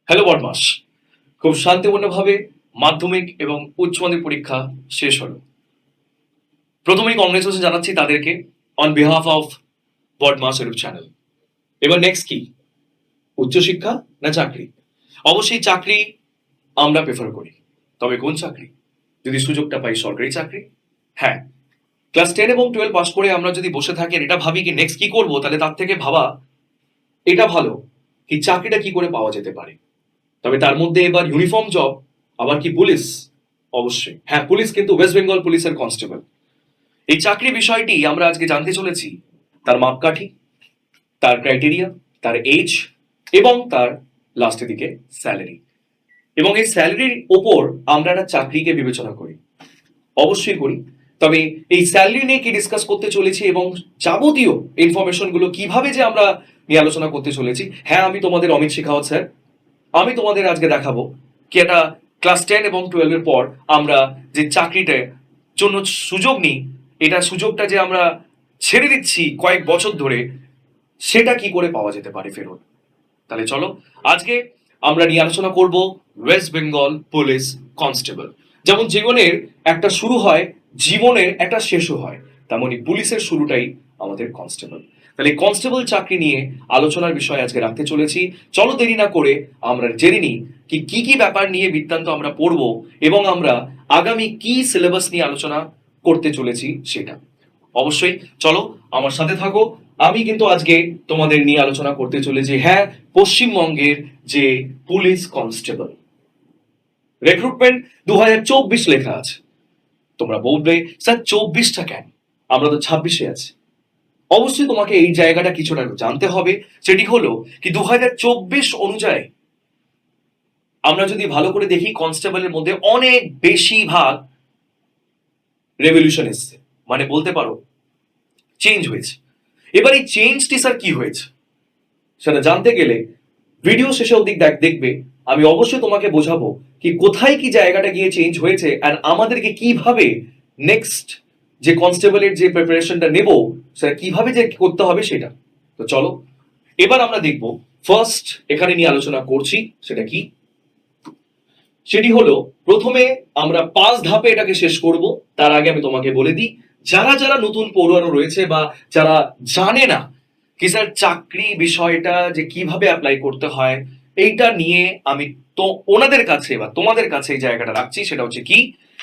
Hello বদমাস। খুব শান্তিপূর্ণভাবে মাধ্যমিক এবং উচ্চ মাধ্যমিক পরীক্ষা শেষ হলো। প্রথমেই কংগ্রেচুলেশন জানাচ্ছি তাদেরকে অন বিহাফ অফ বদমাস ইউটিউব চ্যানেল। এবার নেক্সট কি, উচ্চশিক্ষা না চাকরি? অবশ্যই চাকরি আমরা প্রেফার করি, তবে কোন চাকরি? যদি সুযোগটা পাই সরকারি চাকরি। হ্যাঁ, ক্লাস 10 এবং 12 পাস করে আমরা যদি বসে থাকি আর এটা ভাবি কি নেক্সট কি করবো, তাহলে তার থেকে ভাবা এটা ভালো কি চাকরিটা কি করে পাওয়া যেতে পারে। তবে তার মধ্যে এবার ইউনিফর্ম জব, আবার কি পুলিশ? অবশ্যই হ্যাঁ, পুলিশ, কিন্তু ওয়েস্ট বেঙ্গল পুলিশের কনস্টেবল। এই চাকরি বিষয়টি আমরা আজকে জানতে চলেছি, তার মাপকাঠি, তার ক্রাইটেরিয়া, তার এজ এবং তার লাস্টের দিকে স্যালারি। এবং এই স্যালারির ওপর আমরা একটা চাকরিকে বিবেচনা করি, অবশ্যই করি। তবে এই স্যালারি নিয়ে কি ডিসকাস করতে চলেছি এবং যাবতীয় ইনফরমেশন গুলো কিভাবে যে আমরা নিয়ে আলোচনা করতে চলেছি, হ্যাঁ আমি তোমাদের অমিত শেখাওয়াত স্যার। আমি তোমাদের আজকে দেখাবো কি একটা ক্লাস 10 এবং 12 এর পর আমরা যে চাকরিটার জন্য সুযোগ নিই, এটা সুযোগটা যে আমরা ছেড়ে দিচ্ছি কয়েক বছর ধরে, সেটা কি করে পাওয়া যেতে পারে ফেরত। তাহলে চলো আজকে আমরা নিয়ে আলোচনা করব ওয়েস্ট বেঙ্গল পুলিশ কনস্টেবল। যেমন জীবনের একটা শুরু হয়, জীবনের একটা শেষও হয়, তেমনি পুলিশের শুরুটাই আমাদের কনস্টেবল। তাহলে কনস্টেবল চাকরি নিয়ে আলোচনার বিষয় আজকে রাখতে চলেছি। চলো দেরি না করে আমরা জেনে নিই কি কি কি ব্যাপার নিয়ে বৃত্তান্ত আমরা পড়ব এবং আমরা আগামী কি সিলেবাস নিয়ে আলোচনা করতে চলেছি সেটা। অবশ্যই চলো আমার সাথে থাকো। আমি কিন্তু আজকে তোমাদের নিয়ে আলোচনা করতে চলেছি, হ্যাঁ, পশ্চিমবঙ্গের যে পুলিশ কনস্টেবল রিক্রুটমেন্ট 2024 লেখা আছে। তোমরা বলবে স্যার 24টা কেন, আমরা তো 26-এ আছি। অবশ্যই তোমাকে এই জায়গাটা কিছুটা জানতে হবে। সেটি হলো কি 2024 অনুযায়ী আমরা যদি ভালো করে দেখি, কনস্টেবলের মধ্যে অনেক বেশি ভাগ রেভলিউশন এসছে, মানে বলতে পারো চেঞ্জ হয়েছে। এবার এই চেঞ্জটি স্যার কি হয়েছে সেটা জানতে গেলে ভিডিও শেষে অবধি দেখবে। আমি অবশ্যই তোমাকে বোঝাবো কি কোথায় কি জায়গাটা গিয়ে চেঞ্জ হয়েছে আর আমাদেরকে কিভাবে নেক্সট যে কনস্টেবলের যে প্রিপারেশনটা নেব সেটা কিভাবে যে করতে হবে সেটা। তো চলো এবার আমরা দেখব ফার্স্ট এখানে নিয়ে আলোচনা করছি সেটা কি। সেটি হলো প্রথমে আমরা 5 ধাপে এটাকে শেষ করব। তার আগে আমি তোমাকে বলে দিই, যারা যারা নতুন পড়ুয়ারা রয়েছে বা যারা জানে না কি স্যার চাকরি বিষয়টা যে কিভাবে অ্যাপ্লাই করতে হয়, এইটা নিয়ে আমি তো ওনাদের কাছে বা তোমাদের কাছে এই জায়গাটা রাখছি। সেটা হচ্ছে কি,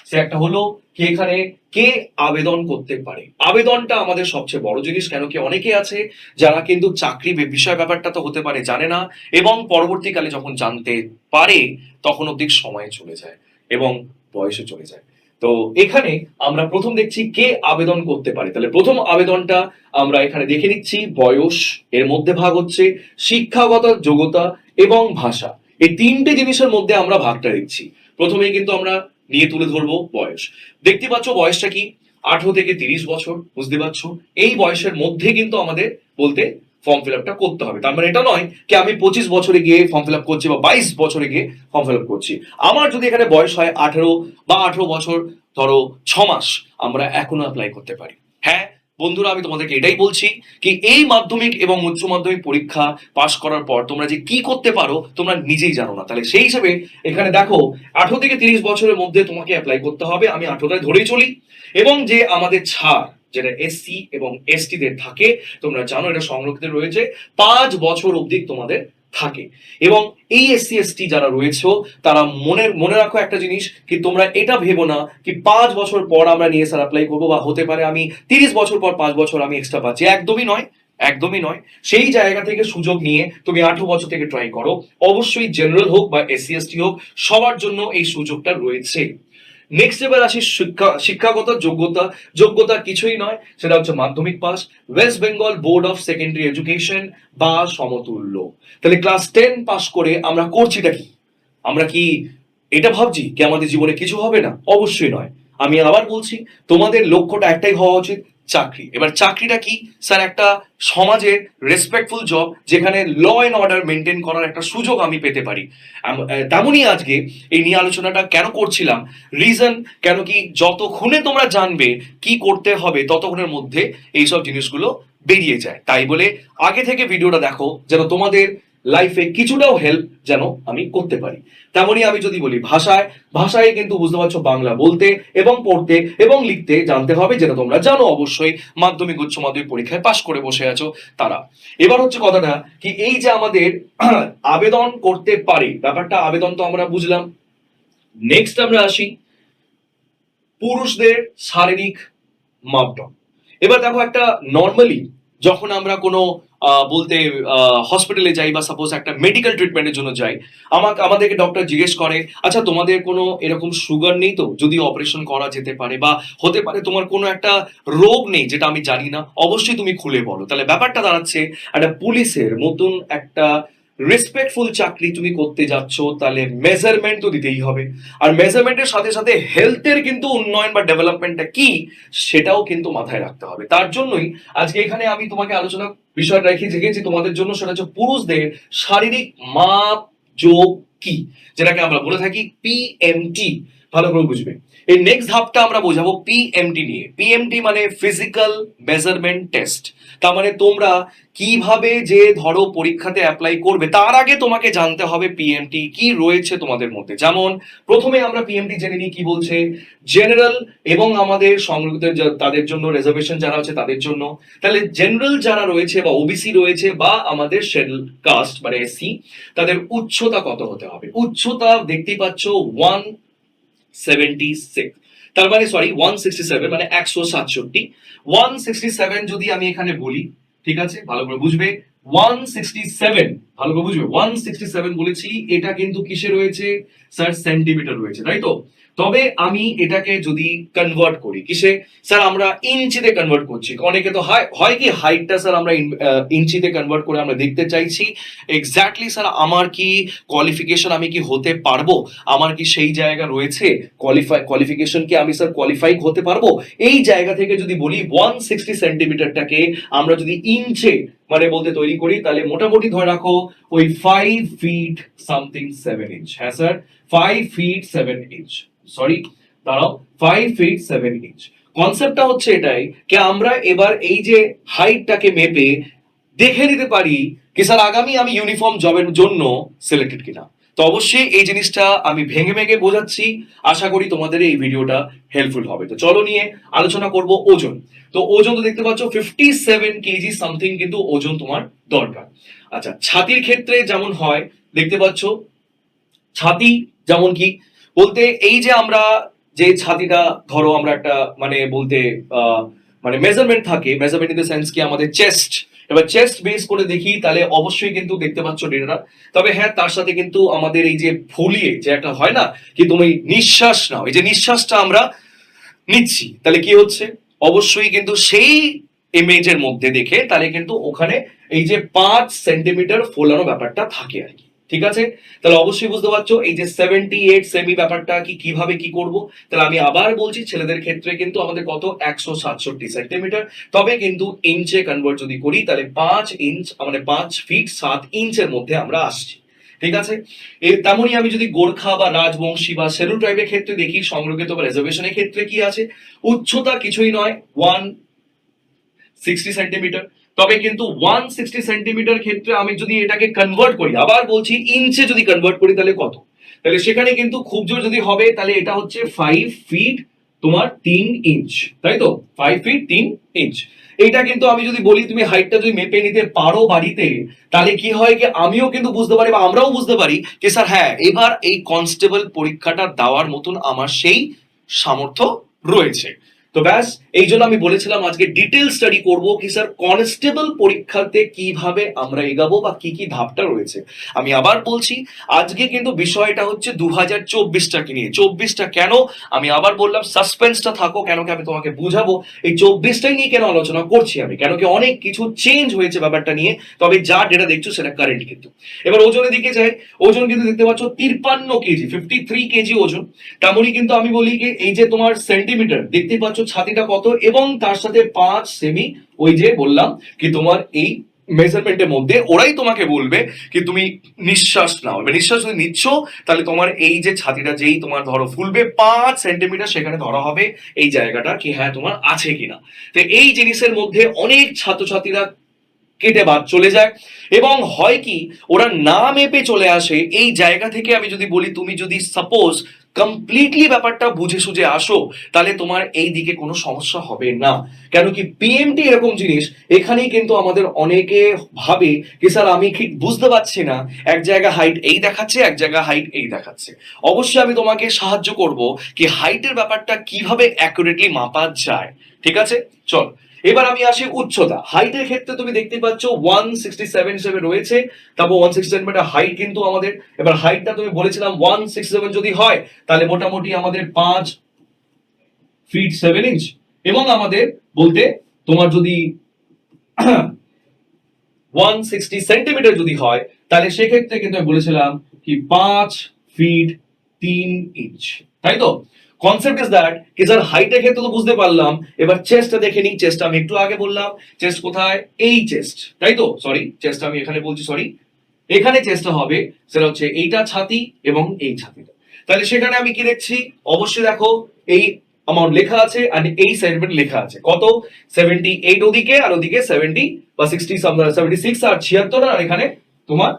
সে একটা হলো কি এখানে কে আবেদন করতে পারে। আবেদনটা আমাদের সবচেয়ে বড় জিনিস, কেন কি অনেকে আছে যারা কিন্তু চাকরি বিষয় ব্যাপারটা তো হতে পারে জানে না, এবং পরবর্তীকালে যখন জানতে পারে তখন অব্দি সময় চলে যায় এবং বয়সে চলে যায়। তো এখানে আমরা প্রথম দেখছি কে আবেদন করতে পারে। তাহলে প্রথম আবেদনটা আমরা এখানে দেখে নিচ্ছি, বয়স, এর মধ্যে ভাগ হচ্ছে শিক্ষাগত যোগ্যতা এবং ভাষা। এই তিনটে জিনিসের মধ্যে আমরা ভাগটা দেখছি। প্রথমেই কিন্তু আমরা নিয়ে তুলে ধরবো বয়স। দেখতে পাচ্ছ বয়সটা কি, 18 থেকে 30 বছর। বুঝতে পারছো এই বয়সের মধ্যে কিন্তু আমাদের বলতে ফর্ম ফিল আপটা করতে হবে। তার মানে এটা নয় কি আমি 25 বছরে গিয়ে ফর্ম ফিল আপ করছি বা 22 বছরে গিয়ে ফর্ম ফিল আপ করছি। আমার যদি এখানে বয়স হয় 18 বা 18 বছর, ধরো 6 মাস, আমরা এখনো অ্যাপ্লাই করতে পারি। হ্যাঁ বন্ধুরা, আমি তোমাদেরকে এটাই বলছি কি এই মাধ্যমিক এবং উচ্চ মাধ্যমিক পরীক্ষা পাশ করার পর তোমরা যে কি করতে পারো তোমরা নিজেই জানো না। তাহলে সেই হিসেবে এখানে দেখো 18 থেকে 30 বছরের মধ্যে তোমাকে অ্যাপ্লাই করতে হবে। আমি 18টায় ধরেই চলি। এবং যে আমাদের ছাড় যেটা এসসি এবং এসটি দের থাকে, তোমরা জানো এটা সংরক্ষিত রয়েছে 5 বছর অবধি তোমাদের থাকে। এবং এই এসসি এসটি যারা রয়েছে তারা মনে রাখো একটা জিনিস কি, তোমরা এটা ভেবো না কি 5 বছর পর আমরা নিয়ে স্যার অ্যাপ্লাই করবো বা হতে পারে আমি 30 বছর পর 5 বছর আমি এক্সট্রা পাচ্ছি। একদমই নয়, একদমই নয়। সেই জায়গা থেকে সুযোগ নিয়ে তুমি 18 বছর থেকে ট্রাই করো। অবশ্যই জেনারেল হোক বা এসসি এসটি হোক, সবার জন্য এই সুযোগটা রয়েছে। নেক্সট এবার আসি শিক্ষাগত যোগ্যতা। যোগ্যতা কিছুই নয়, সেটা হচ্ছে মাধ্যমিক pass, West Bengal board of secondary education বা সমতুল্য। তাহলে ক্লাস 10 পাস করে আমরা করছিটা কি? আমরা কি এটা ভাবছি কি আমাদের জীবনে কিছু হবে না? অবশ্যই নয়। আমি আবার বলছি, তোমাদের লক্ষ্যটা একটাই হওয়া উচিত, চাকরি। এবার চাকরিটা কি স্যার? একটা সমাজের রেসপেক্টফুল জব যেখানে ল এন্ড অর্ডার মেনটেন করার একটা সুযোগ আমি পেতে পারি। তেমনই আজকে এই নিয়ে আলোচনাটা কেন করছিলাম, রিজন কেন কি যতক্ষণে তোমরা জানবে কি করতে হবে ততক্ষণের মধ্যে এইসব জিনিসগুলো বেরিয়ে যায়। তাই বলে আগে থেকে ভিডিওটা দেখো যেন তোমাদের লাইফে কিছুটাও হেল্প যেন আমি করতে পারি। তেমনই আমি যদি বলি ভাষায় কিন্তু বুঝতে পারছো বাংলা বলতে এবং পড়তে এবং লিখতে জানতে হবে, যেটা তোমরা জানো অবশ্যই, মাধ্যমিক উচ্চ মাধ্যমিক পরীক্ষায় পাশ করে বসে আছো তারা। এবার হচ্ছে কথাটা কি, এই যে আমাদের আবেদন করতে পারি ব্যাপারটা, আবেদন তো আমরা বুঝলাম। নেক্সট আমরা আসি পুরুষদের শারীরিক মাপদণ্ড। এবার দেখো, একটা নর্মালি যখন আমরা কোনো বলতে হসপিটালে যাই বা সাপোজ একটা মেডিকেল ট্রিটমেন্টের জন্য যাই, আমাদেরকে ডক্টর জিজ্ঞেস করে, আচ্ছা তোমাদের কোনো এরকম সুগার নেই তো, যদি অপারেশন করা যেতে পারে, বা হতে পারে তোমার কোনো একটা রোগ নেই যেটা আমি জানি না, অবশ্যই তুমি খুলে বলো। তাহলে ব্যাপারটা দাঁড়াচ্ছে, একটা পুলিশের মতন একটা রেসপেক্টফুল চাকরি তুমি করতে যাচ্ছ, তাহলে মেজারমেন্ট তো দিতেই হবে। আর মেজারমেন্টের সাথে সাথে হেলথের কিন্তু উন্নয়ন বা ডেভেলপমেন্টটা কি, সেটাও কিন্তু মাথায় রাখতে হবে। তার জন্যই আজকে এখানে আমি তোমাকে আলোচনা বিষয় রেখেছি তোমাদের জন্য, সেটা হচ্ছে পুরুষদের শারীরিক মাপ যোগ কি, যেটাকে আমরা বলে থাকি পিএমটি। ভালো করে বুঝবে। এই নেক্সট ধাপটা আমরা বোঝাবো পিএমটি নিয়ে। পিএমটি মানে ফিজিক্যাল মেজারমেন্ট টেস্ট। তার মানে তোমরা কিভাবে যে ধরো পরীক্ষাতে অ্যাপ্লাই করবে, তার আগে তোমাকে জানতে হবে পিএমটি কি রয়েছে তোমাদের মধ্যে। যেমন প্রথমে আমরা পিএমটি জেনে নিই কি বলছে। জেনারেল এবং আমাদের সংরক্ষিত তাদের জন্য, রিজার্ভেশন যারা আছে তাদের জন্য। তাহলে জেনারেল যারা রয়েছে বা ওবিসি রয়েছে বা আমাদের শিডিউল কাস্ট মানে এসসি, তাদের উচ্চতা কত হতে হবে? উচ্চতা দেখতেই পাচ্ছ 176, তার মানে সরি 167, মানে 167। 167 যদি আমি এখানে বলি, ঠিক আছে, ভালো করে বুঝবে। 167, ভালো করে বুঝবে, 167 বলেছি, এটা কিন্তু কিসে রয়েছে স্যার? সেন্টিমিটার রয়েছে, তাই তো? তবে আমি এটাকে যদি কনভার্ট করি কিসে স্যার? আমরা ইঞ্চিতে কনভার্ট করছি। অনেকে তো হয় কি হাইটটা স্যার আমরা ইঞ্চিতে কনভার্ট করে আমরা দেখতে চাইছি এক্স্যাক্টলি স্যার আমার কি কোয়ালিফিকেশন, আমি কি হতে পারবো, আমার কি সেই জায়গা রয়েছে, কোয়ালিফিকেশন কি আমি স্যার কোয়ালিফাই হতে পারবো। এই জায়গা থেকে যদি বলি 160 সেন্টিমিটারটাকে আমরা যদি ইঞ্চে মানে বলতে তৈরি করি, তাহলে মোটামুটি ধরে রাখো ওই 5 ফিট সামথিং 7 ইঞ্চ। হ্যাঁ স্যার, 5 ফিট 7 ইঞ্চ, সরি দাঁড়াও, 5 ফিট 7 ইঞ্চ। কনসেপ্টটা হচ্ছে এটাই যে আমরা এবার এই যে হাইটটাকে মেপে দেখে নিতে পারি কি স্যার আগামী আমি ইউনিফর্ম জবের জন্য সিলেক্টেড কিনা। তো অবশ্যই এই জিনিসটা আমি ভেঙে ভেঙে বোঝাচ্ছি, আশা করি তোমাদের এই ভিডিওটা হেল্পফুল হবে। তো চলো নিয়ে আলোচনা করব ওজন। তো ওজন তো দেখতে পাচ্ছ 57 কেজি সামথিং কিন্তু ওজন তোমার দরকার। আচ্ছা, ছাতির ক্ষেত্রে যেমন হয় দেখতে পাচ্ছ, ছাতি যেমন কি বলতে, এই যে আমরা যে ছাতিটা ধরো আমরা একটা মানে বলতে মানে মেজারমেন্ট থাকে, মেজারমেন্ট ইন দ্য সেন্স কি আমাদের চেস্ট, এবার চেস্ট বেস করে দেখি তাহলে অবশ্যই কিন্তু দেখতে পাচ্ছ ডেটা। তবে হ্যাঁ, তার সাথে কিন্তু আমাদের এই যে ফুলিয়ে যে একটা হয় না কি, তুমি নিঃশ্বাস নাও, এই যে নিঃশ্বাসটা আমরা নিচ্ছি, তাহলে কি হচ্ছে অবশ্যই কিন্তু সেই ইমেজের মধ্যে দেখে তাহলে কিন্তু ওখানে এই যে 5 সেন্টিমিটার ফোলানো ব্যাপারটা থাকে আর কি। ঠিক আছে, তাহলে অবশ্যই বুঝতে পারছো এই যে 78 সেমি ব্যাপারটা কি কিভাবে কি করব। তাহলে আমি আবার বলছি, ছেলেদের ক্ষেত্রে কিন্তু আমাদের কত 167 সেন্টিমিটার, তবে কিন্তু ইঞ্চে কনভার্ট যদি করি তাহলে 5 ইঞ্চ, মানে 5 ফিট 7 ইঞ্চের মধ্যে আমরা আসছি। ঠিক আছে, তেমনই আমি যদি গোর্খা বা রাজবংশী বা সেলুন ট্রাইবের ক্ষেত্রে দেখি, সংরক্ষিত বা রিজার্ভেশনের ক্ষেত্রে কি আছে, উচ্চতা কিছুই নয় 160 সেন্টিমিটার। তবে কিন্তু 160 সেন্টিমিটার ক্ষেত্রে আমি যদি এটাকে কনভার্ট করি, আবার বলছি ইঞ্চে যদি কনভার্ট করি তাহলে কত, তাহলে সেখানে কিন্তু খুব জোর যদি হবে তাহলে এটা হচ্ছে 5 ফিট তোমার 3 ইঞ্চ, তাই তো? 5 ফিট 3 ইঞ্চ। এইটা কিন্তু আমি যদি বলি তুমি হাইটটা যদি মেপে নিতে পারো বাড়িতে, তাহলে কি হয় কি আমিও কিন্তু বুঝতে পারি বা আমরাও বুঝতে পারি যে স্যার হ্যাঁ, এবার এই কনস্টেবল পরীক্ষাটা দেওয়ার মতন আমার সেই সামর্থ্য রয়েছে। তো ব্যাস, এই জন্য আমি বলেছিলাম আজকে ডিটেল স্টাডি করব কি স্যার কনস্টেবল পরীক্ষাতে কিভাবে আমরা এগাবো বা কি কি ধাপটা রয়েছে। আমি আবার বলছি, আজকে কিন্তু বিষয়টা হচ্ছে 2024টাকে নিয়ে। 24টা কেন আমি আবার বললাম, সাসপেন্সটা থাকো, কেন কি আমি তোমাকে বুঝাবো এই 24টাই নিয়ে কেন আলোচনা করছি আমি, কেন কি অনেক কিছু চেঞ্জ হয়েছে ব্যাপারটা নিয়ে। তবে যা ডেটা দেখছো সেটা কারেন্ট কিন্তু। এবার ওজনের দিকে যাই, ওজন কিন্তু দেখতে পাচ্ছ 53 কেজি, 53 কেজি ওজন। তেমনই কিন্তু আমি বলি কি এই যে তোমার সেন্টিমিটার দেখতে পাচ্ছ ছাতিটা কত, এবং তার সাথে 5 সেমি ওই যে বললাম কি তোমার এই মেজারমেন্টের মধ্যে ওরাই তোমাকে বলবে কি তুমি নিঃশ্বাস নাও। এবার নিঃশ্বাস যদি নিচ্ছ তাহলে তোমার এই যে ছাতিটা যেই তোমার ধরো ফুলবে 5 সেন্টিমিটার, সেখানে ধরা হবে এই জায়গাটা কি হ্যাঁ তোমার আছে কিনা। তো এই জিনিসের মধ্যে অনেক ছাত্রছাত্রীরা কেটে বাদ চলে যায়, এবং হয় কি ওরা না মেপে চলে আসে। এই জায়গা থেকে আমি যদি বলি, তুমি যদি সাপোজ কমপ্লিটলি ব্যাপারটা বুঝে সুঝে আসো, তাহলে তোমার এই দিকে কোনো সমস্যা হবে না। কেন কি পিএমটি এরকম জিনিস, এখানেই কিন্তু আমাদের অনেকে ভাবে কি স্যার আমি ঠিক বুঝতে পারছি না, এক জায়গা হাইট এই দেখাচ্ছে, এক জায়গা হাইট এই দেখাচ্ছে। অবশ্যই আমি তোমাকে সাহায্য করব কি হাইটের ব্যাপারটা কিভাবে অ্যাকুরেটলি মাপা যায়। ঠিক আছে, চল এবার আমি আসি উচ্চতা। হাইটের ক্ষেত্রে তুমি দেখতে পাচ্ছ 167 হিসেবে রয়েছে। তারপর 167 মিটার হাইট কিন্তু আমাদের। এবার হাইটটা তুমি বলেছিলাম 167 যদি হয়, তাহলে মোটামুটি আমাদের 5 ফিট 7 ইঞ্চ। এবং আমাদের বলতে তোমার যদি 160 সেন্টিমিটার যদি হয়, তাহলে সেক্ষেত্রে কিন্তু আমি বলেছিলাম কি 5 ফিট 3 ইঞ্চ। তাই তো কনসেপ্ট ইজ দ্যাট কি স্যার হাইটের ক্ষেত্রে তো বুঝতে পারলাম, এবার চেস্টটা দেখে নিই। চেস্টটা আমি একটু আগে বললাম, চেস্ট কোথায়, এই চেস্ট, তাই তো, সরি চেস্টটা আমি এখানে বলছি, সরি এখানে চেষ্টা হবে, সেটা হচ্ছে এইটা ছাতি এবং এই ছাতিটা। তাহলে সেখানে আমি কি দেখছি, অবশ্যই দেখো এই অ্যামাউন্ট লেখা আছে আর এই সেগমেন্ট লেখা আছে কত, 78 ওদিকে, আর ওদিকে 70 বা 60 76 আর 76, আর এখানে তোমার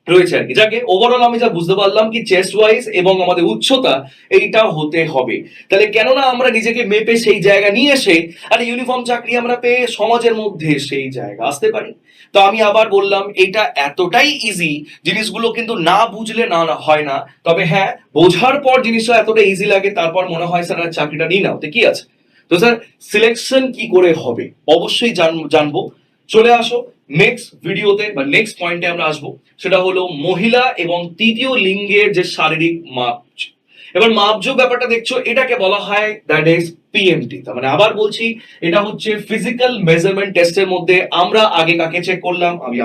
রয়েছে আর কি। যাকে ওভারঅল আমি যা বুঝতে পারলাম কি চেস্ট ওয়াইজ এবং আমাদের উচ্চতা এইটা হতে হবে। তাহলে কেননা আমরা নিজেকে মেপে সেই জায়গা নিয়ে এসে আর ইউনিফর্ম চাকরি আমরা পেয়ে সমাজের মধ্যে সেই জায়গা আসতে পারি। তো আমি আবার বললাম এটা এতটাই ইজি, জিনিসগুলো কিন্তু না বুঝলে না না হয় না। তবে হ্যাঁ, বোঝার পর জিনিসটা এতটা ইজি লাগে, তারপর মনে হয় স্যার চাকরিটা নিয়ে নাও তো কি আছে। তো স্যার সিলেকশন কি করে হবে অবশ্যই জানবো। চলে আসো নেক্সট ভিডিওতে বা নেক্সট পয়েন্টে আমরা আসবো, সেটা হলো মহিলা এবং তৃতীয় লিঙ্গের যে শারীরিক মাপ। এবার মাপজোক ব্যাপারটা দেখছো, এটাকে বলা হয় দ্যাট ইজ পিএমটি। তার মানে আবার বলছি, এটা হচ্ছে ফিজিক্যাল মেজারমেন্ট টেস্টের মধ্যে আমরা আগে কাকে চেক করলাম, আমি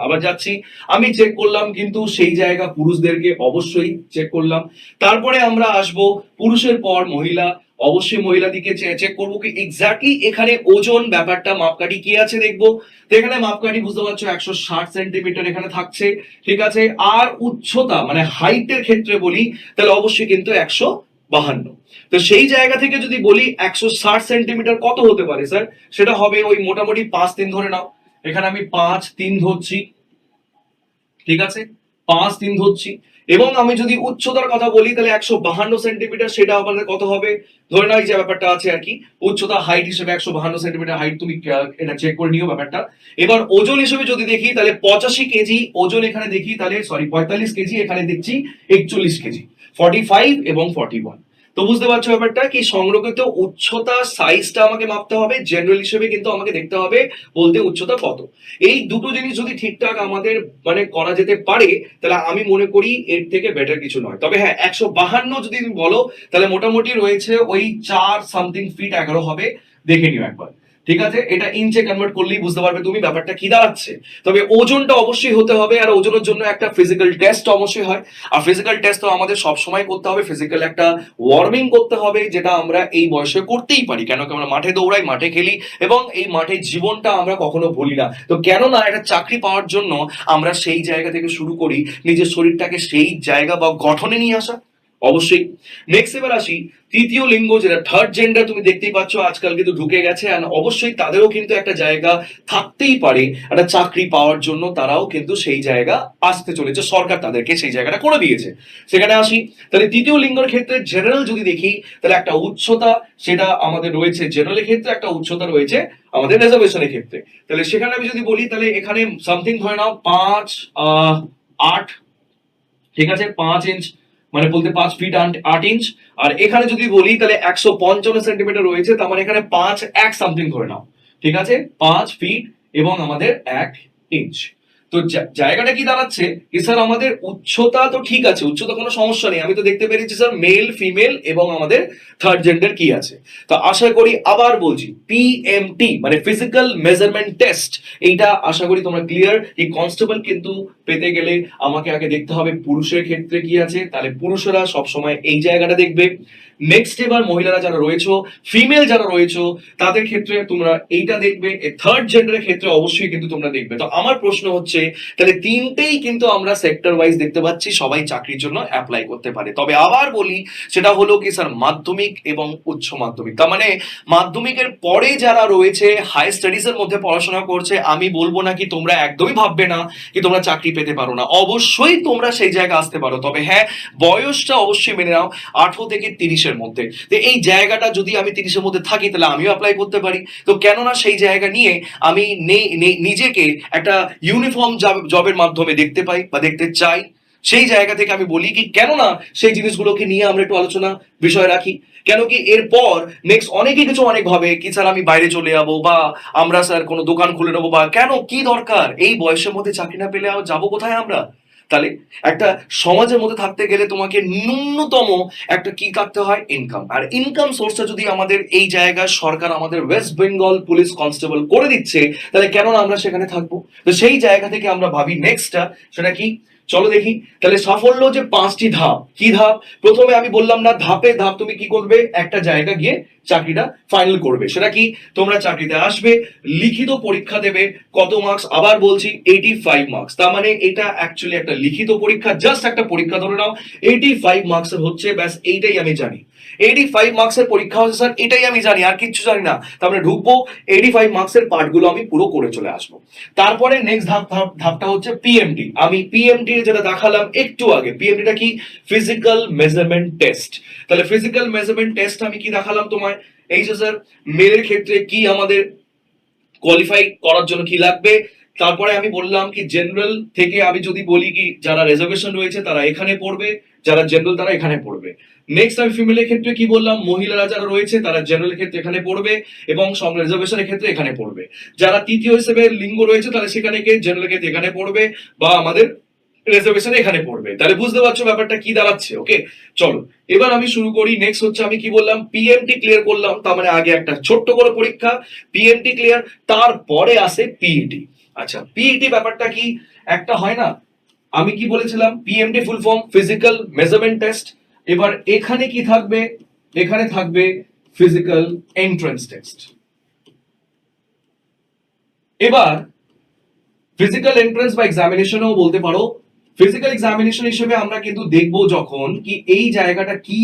আবার যাচ্ছি, আমি চেক করলাম কিন্তু সেই জায়গা পুরুষদেরকে অবশ্যই চেক করলাম। তারপরে আমরা আসব পুরুষের পর মহিলা, অবশ্যই মহিলা দিকে চেক করবো কি এক্স্যাক্টলি এখানে ওজন ব্যাপারটা মাপকাঠি কি আছে দেখবো। তো এখানে মাপকাঠি বুঝতে পারছো 160 সেন্টিমিটার এখানে থাকছে, ঠিক আছে। আর উচ্চতা মানে হাইটের ক্ষেত্রে বলি, তাহলে অবশ্যই কিন্তু 152। তো সেই জায়গা থেকে যদি বলি 160 সেন্টিমিটার কত হতে পারে স্যার, সেটা হবে ওই মোটামুটি 5 3 ধরে নাও। এখানে আমি 5 3 ধরছি, ঠিক আছে, 5 3 ধরছি। এবং আমি যদি উচ্চতার কথা বলি তাহলে 152 সেন্টিমিটার, সেটা আমাদের কত হবে, ধরে নাও এই যে ব্যাপারটা আছে আর কি, উচ্চতা হাইট হিসেবে 152 সেন্টিমিটার হাইট, তুমি এটা চেক করে নিও ব্যাপারটা। এবার ওজন হিসেবে যদি দেখি তাহলে 85 কেজি ওজন এখানে দেখি, তাহলে সরি 45 কেজি, এখানে দেখছি 41 কেজি, 45 এবং 41। তো বুঝতে পারছো ব্যাপারটা কি সংরক্ষিত উচ্চতা সাইজটা আমাকে মাপতে হবে, জেনারেল হিসেবে কিন্তু আমাকে দেখতে হবে বলতে উচ্চতা কত। এই দুটো জিনিস যদি ঠিকঠাক আমাদের মানে করা যেতে পারে, তাহলে আমি মনে করি এর থেকে বেটার কিছু নয়। তবে হ্যাঁ 152 যদি তুমি বলো, তাহলে মোটামুটি রয়েছে ওই 4 সামথিং ফিট 11 হবে, দেখে নিও একবার। ঠিক আছে, এটা ইঞ্চে কনভার্ট করলেই বুঝতে পারবে তুমি ব্যাপারটা কি দাঁড়াচ্ছে। তবে ওজনটা অবশ্যই হতে হবে, আর ওজনের জন্য একটা ফিজিক্যাল টেস্ট অবশ্যই হয়। আর ফিজিক্যাল টেস্ট তো আমাদের সব সময় করতে হবে, ফিজিক্যাল একটা ওয়ার্মিং করতে হবে, যেটা আমরা এই বয়সে করতেই পারি। কেন কি আমরা মাঠে দৌড়াই, মাঠে খেলি, এবং এই মাঠে জীবনটা আমরা কখনো ভুলি না। তো কেন না একটা চাকরি পাওয়ার জন্য আমরা সেই জায়গা থেকে শুরু করি, নিজের শরীরটাকে সেই জায়গা বা গঠনে নিয়ে আসা। অবশ্যই নেক্সট এবার আসি তৃতীয় লিঙ্গ, যেটা থার্ড জেন্ডার, তুমি দেখতেই পাচ্ছ আজকাল কিন্তু ঢুকে গেছে। আর অবশ্যই তাদেরও কিন্তু একটা জায়গা থাকতেই পারে একটা চাকরি পাওয়ার জন্য, তারাও কিন্তু সেই জায়গা আসতে চলেছে, সরকার তাদেরকে সেই জায়গাটা করে দিয়েছে। সেখানে আসি, তাহলে তৃতীয় লিঙ্গের ক্ষেত্রে জেনারেল যদি দেখি, তাহলে একটা উচ্চতা সেটা আমাদের রয়েছে জেনারেলের ক্ষেত্রে, একটা উচ্চতা রয়েছে আমাদের রিজার্ভেশনের ক্ষেত্রে। তাহলে সেখানে আমি যদি বলি, তাহলে এখানে সামথিং ধরে নাও 5 8, ঠিক আছে, 5 ইঞ্চ, মানে বলতে 5 ফিট 8 ইঞ্চ। আর এখানে যদি বলি তাহলে 155 সেন্টিমিটার রয়েছে, তার মানে এখানে 5 1 সামথিং ধরে নাও, ঠিক আছে, 5 ফিট এবং আমাদের 1 ইঞ্চ। তো জায়গাটা কি দাঁড়াচ্ছে কি স্যার, আমাদের উচ্চতা তো ঠিক আছে, উচ্চতা কোনো সমস্যা নেই, আমি তো দেখতে পেরেছি স্যার মেল ফিমেল এবং আমাদের থার্ড জেন্ডার কি আছে। তো আশা করি, আবার বলছি, পিএমটি মানে ফিজিক্যাল মেজারমেন্ট টেস্ট, এইটা আশা করি তোমরা ক্লিয়ার। এই কনস্টেবল কিন্তু পেতে গেলে আমাকে আগে দেখতে হবে পুরুষের ক্ষেত্রে কি আছে, তাহলে পুরুষেরা সবসময় এই জায়গাটা দেখবে। নেক্সট এবার মহিলারা যারা রয়েছে, ফিমেল যারা রয়েছে, তাদের ক্ষেত্রে তোমরা এইটা দেখবে, থার্ড জেন্ডারের ক্ষেত্রে অবশ্যই কিন্তু তোমরা দেখবে। তো আমার প্রশ্ন হচ্ছে, তাহলে তিনটেই কিন্তু আমরা সেক্টর ওয়াইজ দেখতে পাচ্ছি সবাই চাকরির জন্য অ্যাপ্লাই করতে পারে। তবে আবার বলি, সেটা হলো কি স্যার, মাধ্যমিক এবং উচ্চ মাধ্যমিক, তার মানে মাধ্যমিকের পরে যারা রয়েছে হাই স্টাডিজ এর মধ্যে পড়াশোনা করছে, আমি বলবো না কি তোমরা একদমই ভাববে না কি তোমরা চাকরি পেতে পারো না, অবশ্যই তোমরা সেই জায়গায় আসতে পারো। তবে হ্যাঁ, বয়সটা অবশ্যই মেনে নাও 18 থেকে 30-এর মধ্যে। তো এই জায়গাটা যদি আমি 30-এর মধ্যে থাকি তাহলে আমিও অ্যাপ্লাই করতে পারি। তো কেননা সেই জায়গা নিয়ে আমি নিজেকে একটা ইউনিফর্ম জবের মাধ্যমে দেখতে পাই বা দেখতে চাই। সেই জায়গা থেকে আমি বলি কি কেননা সেই জিনিসগুলোকে নিয়ে আমরা একটু আলোচনা বিষয় রাখি। কেন কি এরপর নেক্সট অনেকে কিছু অনেক ভাবে কি স্যার আমি বাইরে চলে যাবো, বা আমরা স্যার কোনো দোকান খুলে নেবো, বা কেন কি দরকার, এই বয়সের মধ্যে চাকরি না পেলে যাবো কোথায় আমরা? তাহলে একটা সমাজের মধ্যে থাকতে গেলে তোমাকে ন্যূনতম একটা কি থাকতে হয়, ইনকাম। আর ইনকাম সোর্সটা যদি আমাদের এই জায়গায় সরকার আমাদের ওয়েস্ট বেঙ্গল পুলিশ কনস্টেবল করে দিচ্ছে, তাহলে কেন না আমরা সেখানে থাকবো? তো সেই জায়গা থেকে আমরা ভাবি নেক্সটটা, সেটা কি, চলো দেখি। তাহলে সাফল্য যে 5টি ধাপ, কি ধাপ? প্রথমে আমি বললাম না, ধাপে ধাপ তুমি কি করবে, একটা জায়গা গিয়ে চাকরিটা ফাইনাল করবে। সেটা কি, তোমরা চাকরিতে আসবে, লিখিত পরীক্ষা দেবে। কত মার্কস? আবার বলছি 85 মার্কস। তার মানে এটা অ্যাকচুয়ালি একটা লিখিত পরীক্ষা, জাস্ট একটা পরীক্ষা ধরে নাও। 85 মার্কসের হচ্ছে, ব্যাস এইটাই আমি জানি। 85 মার্কসের পরীক্ষা হচ্ছে স্যার, এটাই আমি জানি, আর কিচ্ছু জানি না। তার মানে ঢুকবো, 85 মার্কসের পার্টগুলো আমি পুরো করে চলে আসবো। তারপরে নেক্সট ধাপটা হচ্ছে পিএমটি। আমি পিএমটি যেটা দেখালাম একটু আগে, পিএমটিটা কি, ফিজিক্যাল মেজারমেন্ট টেস্ট। তাহলে ফিজিক্যাল মেজারমেন্ট টেস্ট আমি কি দেখালাম তোমায়, এই যে স্যার মেয়ের ক্ষেত্রে কি আমাদের কোয়ালিফাই করার জন্য কি লাগবে। তারপরে আমি বললাম কি জেনারেল থেকে আমি যদি বলি কি যারা রিজার্ভেশন রয়েছে তারা এখানে পড়বে, যারা জেনারেল তারা এখানে পড়বে। নেক্সট আমি ফিমেলের ক্ষেত্রে কি বললাম, মহিলারা যারা রয়েছে তারা জেনারেল ক্ষেত্রে এখানে পড়বে এবং রিজার্ভেশনের ক্ষেত্রে এখানে পড়বে। যারা তৃতীয় হিসেবে লিঙ্গ রয়েছে তারা সেখানে গিয়ে জেনারেল ক্ষেত্রে এখানে পড়বে, বা আমাদের রিজার্ভেশন এখানে পড়বে। তাহলে বুঝতে পারছো ব্যাপারটা কি দাঁড়াচ্ছে? ওকে, চলো এবার আমি শুরু করি। নেক্সট হচ্ছে আমি কি বললাম, পিএমটি ক্লিয়ার করলাম, তার মানে আগে একটা ছোট্ট করে পরীক্ষা, পিএমটি ক্লিয়ার, তারপরে আসে পিইটি। আচ্ছা, পিইটি ব্যাপারটা কি, একটা হয় না, আমি কি বলেছিলাম, PMT full form physical measurement test. এবার এখানে কি থাকবে, এখানে থাকবে ফিজিক্যাল এন্ট্রান্স টেস্ট। এবার ফিজিক্যাল এন্ট্রান্স বা এক্সামিনেশনও বলতে পারো। ফিজিক্যাল এক্সামিনেশন হিসেবে আমরা কিন্তু দেখবো যখন কি এই জায়গাটা কি